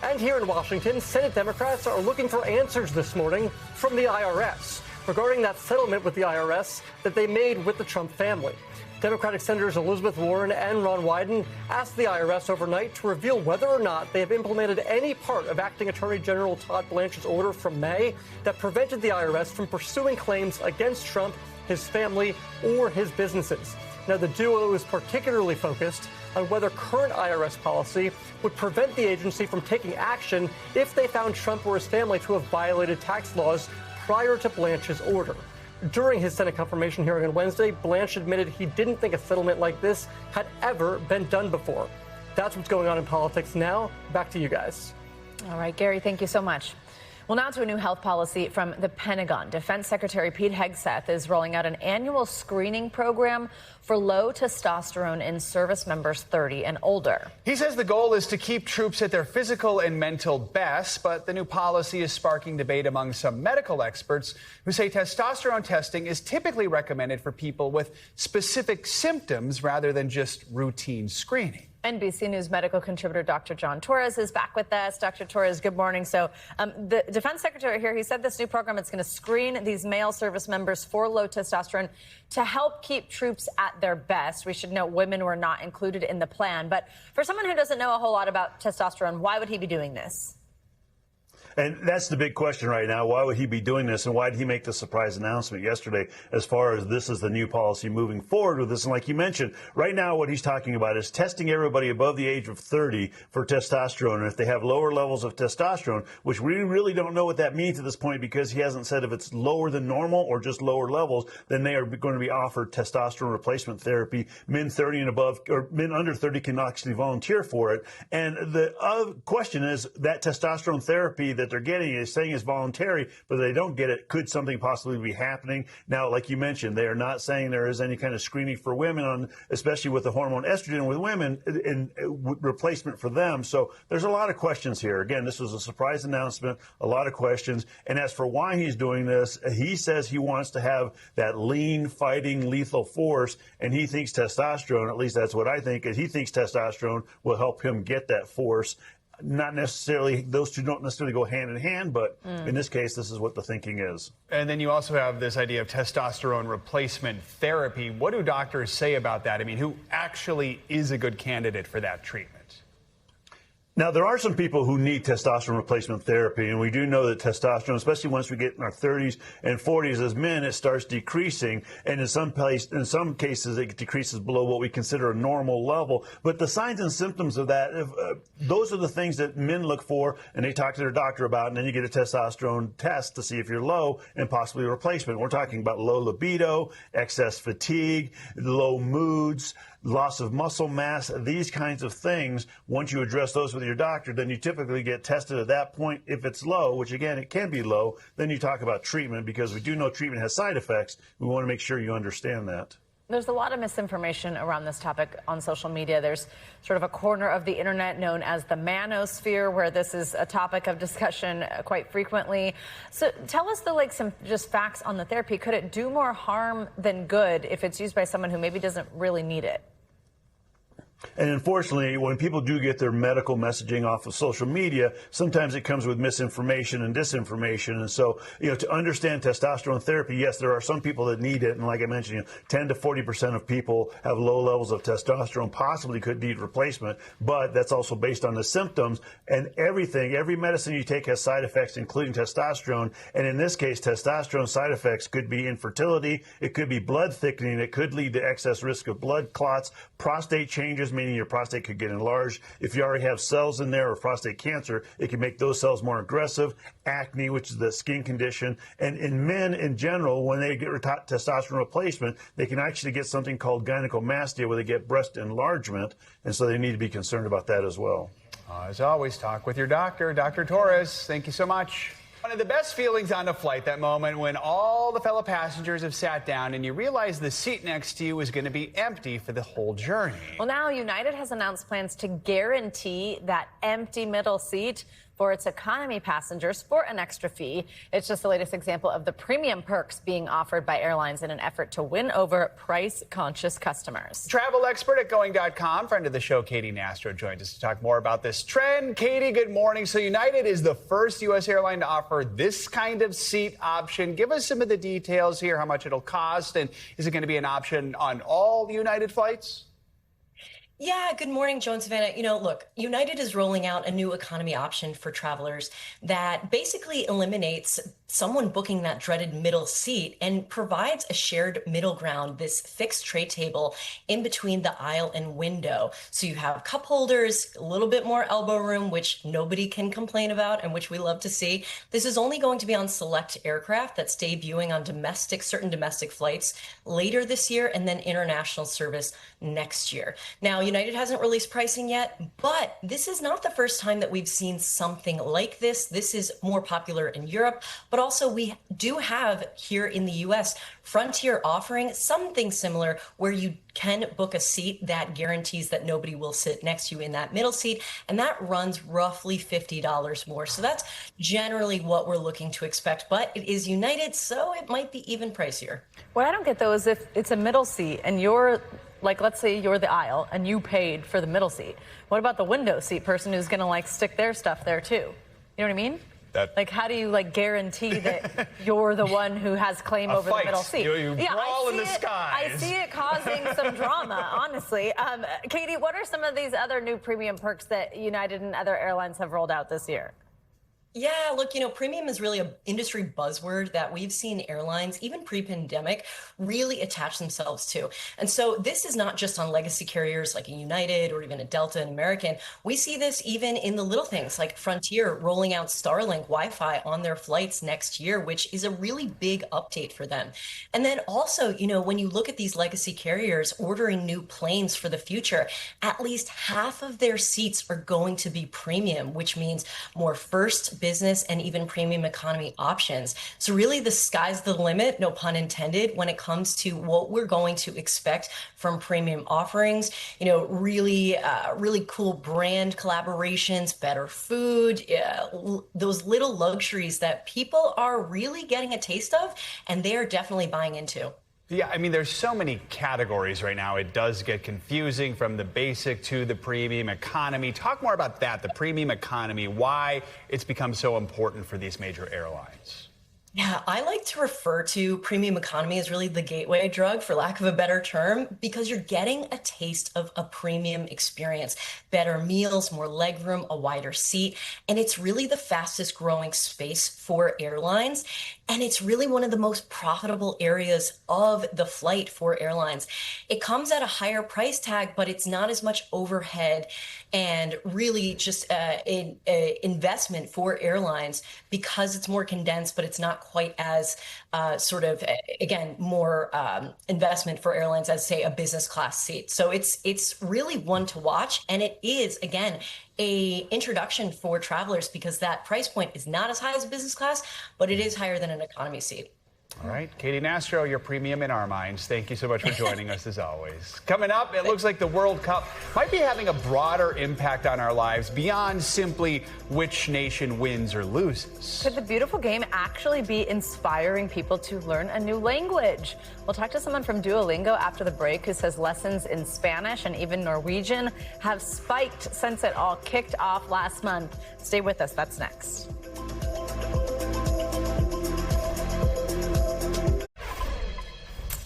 And here in Washington, Senate Democrats are looking for answers this morning from the IRS regarding that settlement with the IRS that they made with the Trump family. Democratic Senators Elizabeth Warren and Ron Wyden asked the IRS overnight to reveal whether or not they have implemented any part of Acting Attorney General Todd Blanche's order from May that prevented the IRS from pursuing claims against Trump, his family, or his businesses. Now, the duo is particularly focused on whether current IRS policy would prevent the agency from taking action if they found Trump or his family to have violated tax laws prior to Blanche's order. During his Senate confirmation hearing on Wednesday, Blanche admitted he didn't think a settlement like this had ever been done before. That's what's going on in politics now. Back to you guys. All right, Gary, thank you so much. Well, now to a new health policy from the Pentagon. Defense Secretary Pete Hegseth is rolling out an annual screening program for low testosterone in service members 30 and older. He says the goal is to keep troops at their physical and mental best, but the new policy is sparking debate among some medical experts who say testosterone testing is typically recommended for people with specific symptoms rather than just routine screening. NBC News medical contributor Dr. John Torres is back with us. Dr. Torres, good morning. So the defense secretary here, he said this new program is going to screen these male service members for low testosterone to help keep troops at their best. We should note women were not included in the plan. But for someone who doesn't know a whole lot about testosterone, why would he be doing this? And that's the big question right now. Why would he be doing this? And why did he make the surprise announcement yesterday as far as this is the new policy moving forward with this? And like you mentioned, right now what he's talking about is testing everybody above the age of 30 for testosterone. And if they have lower levels of testosterone, which we really don't know what that means at this point because he hasn't said if it's lower than normal or just lower levels, then they are going to be offered testosterone replacement therapy. Men 30 and above, or men under 30 can actually volunteer for it. And the other question is that testosterone therapy that they're getting is saying is voluntary, but they don't get it. Could something possibly be happening? Now, like you mentioned, they are not saying there is any kind of screening for women on, especially with the hormone estrogen with women, in replacement for them. So there's a lot of questions here. Again, this was a surprise announcement, a lot of questions. And as for why he's doing this, he says he wants to have that lean, fighting, lethal force, and he thinks testosterone, at least that's what I think, is he thinks testosterone will help him get that force. Not necessarily, those two don't necessarily go hand in hand, but in this case, this is what the thinking is. And then you also have this idea of testosterone replacement therapy. What do doctors say about that? I mean, who actually is a good candidate for that treatment? Now, there are some people who need testosterone replacement therapy, and we do know that testosterone, especially once we get in our 30s and 40s as men, it starts decreasing, and in some cases, it decreases below what we consider a normal level. But the signs and symptoms of that, those are the things that men look for, and they talk to their doctor about, and then you get a testosterone test to see if you're low and possibly a replacement. We're talking about low libido, excess fatigue, low moods, loss of muscle mass, these kinds of things. Once you address those with your doctor, then you typically get tested at that point. If it's low, which again, it can be low, then you talk about treatment because we do know treatment has side effects. We want to make sure you understand that. There's a lot of misinformation around this topic on social media. There's sort of a corner of the internet known as the manosphere where this is a topic of discussion quite frequently. So tell us some just facts on the therapy. Could it do more harm than good if it's used by someone who maybe doesn't really need it? And unfortunately, when people do get their medical messaging off of social media, sometimes it comes with misinformation and disinformation. And so, to understand testosterone therapy, yes, there are some people that need it. And like I mentioned, 10 to 40% of people have low levels of testosterone, possibly could need replacement. But that's also based on the symptoms. And every medicine you take has side effects, including testosterone. And in this case, testosterone side effects could be infertility. It could be blood thickening. It could lead to excess risk of blood clots, prostate changes, meaning your prostate could get enlarged. If you already have cells in there or prostate cancer, it can make those cells more aggressive. Acne, which is the skin condition. And in men in general, when they get testosterone replacement, they can actually get something called gynecomastia, where they get breast enlargement. And so they need to be concerned about that as well. As always, talk with your doctor. Dr. Torres, thank you so much. One of the best feelings on a flight, that moment when all the fellow passengers have sat down and you realize the seat next to you is going to be empty for the whole journey. Well, now United has announced plans to guarantee that empty middle seat for its economy passengers for an extra fee. It's just the latest example of the premium perks being offered by airlines in an effort to win over price-conscious customers. Travel expert at Going.com, friend of the show, Katie Nastro, joins us to talk more about this trend. Katie, good morning. So United is the first U.S. airline to offer this kind of seat option. Give us some of the details here, how much it'll cost, and is it going to be an option on all United flights? Yeah, good morning, Joe and Savannah. Look, United is rolling out a new economy option for travelers that basically eliminates someone booking that dreaded middle seat and provides a shared middle ground, this fixed tray table in between the aisle and window. So you have cup holders, a little bit more elbow room, which nobody can complain about and which we love to see. This is only going to be on select aircraft that's debuting on certain domestic flights later this year, and then international service next year. Now, United hasn't released pricing yet, but this is not the first time that we've seen something like this. This is more popular in Europe, but also we do have here in the US Frontier offering something similar where you can book a seat that guarantees that nobody will sit next to you in that middle seat, and that runs roughly $50 more. So that's generally what we're looking to expect, but it is United, so it might be even pricier. What I don't get, though, is if it's a middle seat and you're, like, let's say you're the aisle and you paid for the middle seat. What about the window seat person who's going to, like, stick their stuff there, too? You know what I mean? Like, how do you, like, guarantee that you're the one who has claim over the middle seat? You brawl in the skies. I see it causing some drama, honestly. Katie, what are some of these other new premium perks that United and other airlines have rolled out this year? Yeah, look, premium is really an industry buzzword that we've seen airlines, even pre-pandemic, really attach themselves to. And so this is not just on legacy carriers like a United or even a Delta and American. We see this even in the little things like Frontier rolling out Starlink Wi-Fi on their flights next year, which is a really big update for them. And then also, when you look at these legacy carriers ordering new planes for the future, at least half of their seats are going to be premium, which means more first, business, and even premium economy options. So really the sky's the limit, no pun intended, when it comes to what we're going to expect from premium offerings. Really cool brand collaborations, better food, those little luxuries that people are really getting a taste of, and they are definitely buying into. Yeah, I mean, there's so many categories right now. It does get confusing from the basic to the premium economy. Talk more about that, the premium economy, why it's become so important for these major airlines. Yeah, I like to refer to premium economy as really the gateway drug, for lack of a better term, because you're getting a taste of a premium experience. Better meals, more legroom, a wider seat, and it's really the fastest growing space for airlines. And it's really one of the most profitable areas of the flight for airlines. It comes at a higher price tag, but it's not as much overhead and really just an investment for airlines because it's more condensed, but it's not quite as more investment for airlines as, say, a business class seat. So it's really one to watch. And it is, again, a introduction for travelers because that price point is not as high as a business class, but it is higher than an economy seat. All right, Katie Nastro, you're premium in our minds. Thank you so much for joining us as always. Coming up, it looks like the World Cup might be having a broader impact on our lives beyond simply which nation wins or loses. Could the beautiful game actually be inspiring people to learn a new language? We'll talk to someone from Duolingo after the break who says lessons in Spanish and even Norwegian have spiked since it all kicked off last month. Stay with us. That's next.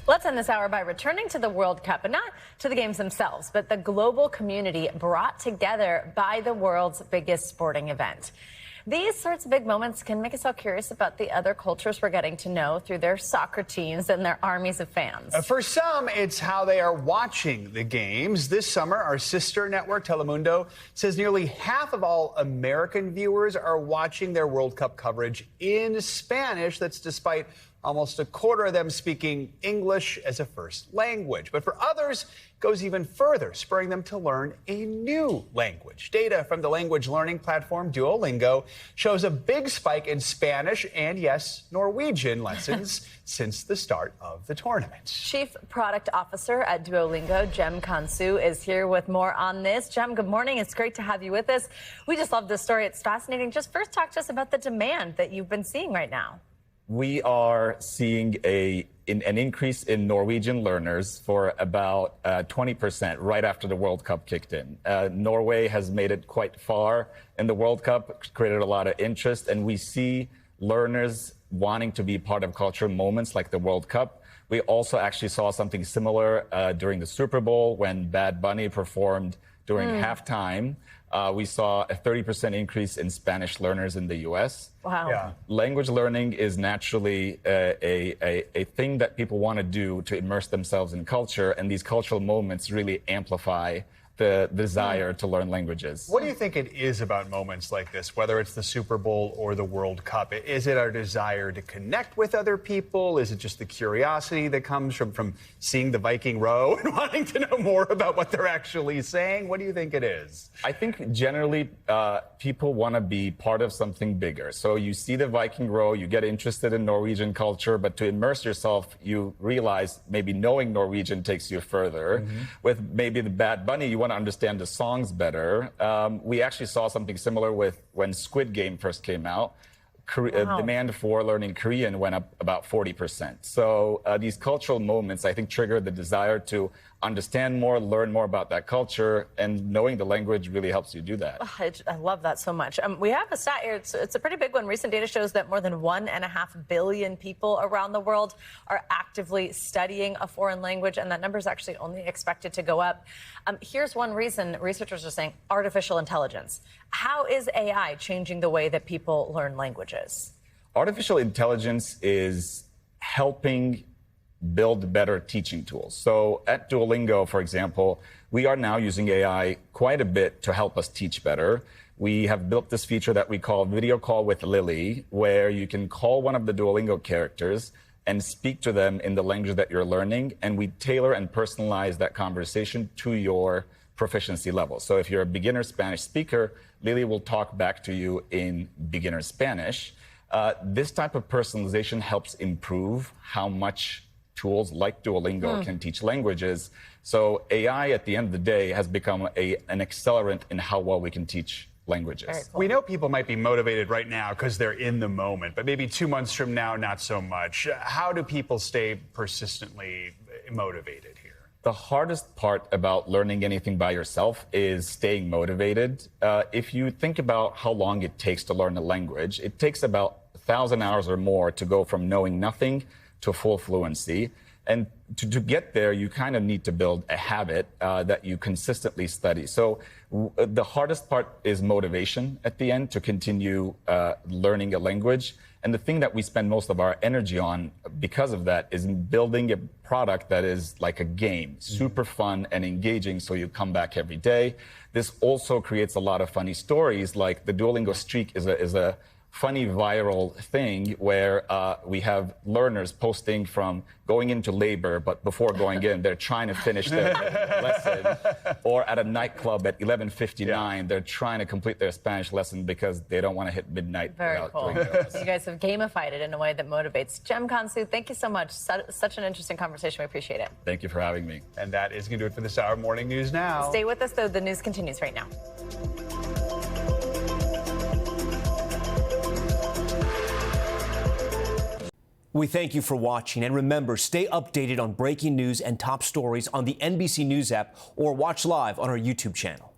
Let's end this hour by returning to the World Cup, and not to the games themselves, but the global community brought together by the world's biggest sporting event. These sorts of big moments can make us all curious about the other cultures we're getting to know through their soccer teams and their armies of fans. For some, it's how they are watching the games. This summer, our sister network, Telemundo, says nearly half of all American viewers are watching their World Cup coverage in Spanish. That's despite almost a quarter of them speaking English as a first language. But for others, it goes even further, spurring them to learn a new language. Data from the language learning platform Duolingo shows a big spike in Spanish and, yes, Norwegian lessons since the start of the tournament. Chief Product Officer at Duolingo, Jem Kansu, is here with more on this. Jem, good morning. It's great to have you with us. We just love this story. It's fascinating. Just first talk to us about the demand that you've been seeing right now. We are seeing an increase in Norwegian learners for about 20% right after the World Cup kicked in. Norway has made it quite far in the World Cup, created a lot of interest, and we see learners wanting to be part of cultural moments like the World Cup. We also actually saw something similar during the Super Bowl when Bad Bunny performed during halftime. We saw a 30% increase in Spanish learners in the U.S. Wow. Yeah. Language learning is naturally a thing that people want to do to immerse themselves in culture, and these cultural moments really amplify the desire to learn languages. What do you think it is about moments like this, whether it's the Super Bowl or the World Cup? Is it our desire to connect with other people? Is it just the curiosity that comes from seeing the Viking row and wanting to know more about what they're actually saying? What do you think it is? I think generally people want to be part of something bigger. So you see the Viking row, you get interested in Norwegian culture, but to immerse yourself, you realize maybe knowing Norwegian takes you further. With maybe the Bad Bunny, you want to understand the songs better. We actually saw something similar with when Squid Game first came out. Demand for learning Korean went up about 40%. So these cultural moments, I think, trigger the desire to understand more, learn more about that culture, and knowing the language really helps you do that. Oh, I love that so much. We have a stat here. It's a pretty big one. Recent data shows that more than 1.5 billion people around the world are actively studying a foreign language, and that number is actually only expected to go up. Here's one reason researchers are saying: artificial intelligence. How is AI changing the way that people learn languages? Artificial intelligence is helping build better teaching tools. So at Duolingo, for example, we are now using AI quite a bit to help us teach better. We have built this feature that we call Video Call with Lily, where you can call one of the Duolingo characters and speak to them in the language that you're learning, and we tailor and personalize that conversation to your proficiency level. So if you're a beginner Spanish speaker, Lily will talk back to you in beginner Spanish. This type of personalization helps improve how much tools like Duolingo can teach languages. So AI, at the end of the day, has become an accelerant in how well we can teach languages. We know people might be motivated right now because they're in the moment, but maybe 2 months from now, not so much. How do people stay persistently motivated here? The hardest part about learning anything by yourself is staying motivated. If you think about how long it takes to learn a language, it takes about 1,000 hours or more to go from knowing nothing to full fluency. And to get there, you kind of need to build a habit that you consistently study. So the hardest part is motivation at the end to continue learning a language. And the thing that we spend most of our energy on because of that is building a product that is like a game, super fun and engaging, so you come back every day. This also creates a lot of funny stories, like the Duolingo streak is a funny viral thing where we have learners posting from going into labor, but before going in, they're trying to finish their lesson. Or at a nightclub at 11:59, they're trying to complete their Spanish lesson because they don't want to hit midnight without doing it. You guys have gamified it in a way that motivates. Jem Kansu, thank you so much. Such an interesting conversation. We appreciate it. Thank you for having me. And that is going to do it for this hour of Morning News Now. Stay with us, though. The news continues right now. We thank you for watching, and remember, stay updated on breaking news and top stories on the NBC News app or watch live on our YouTube channel.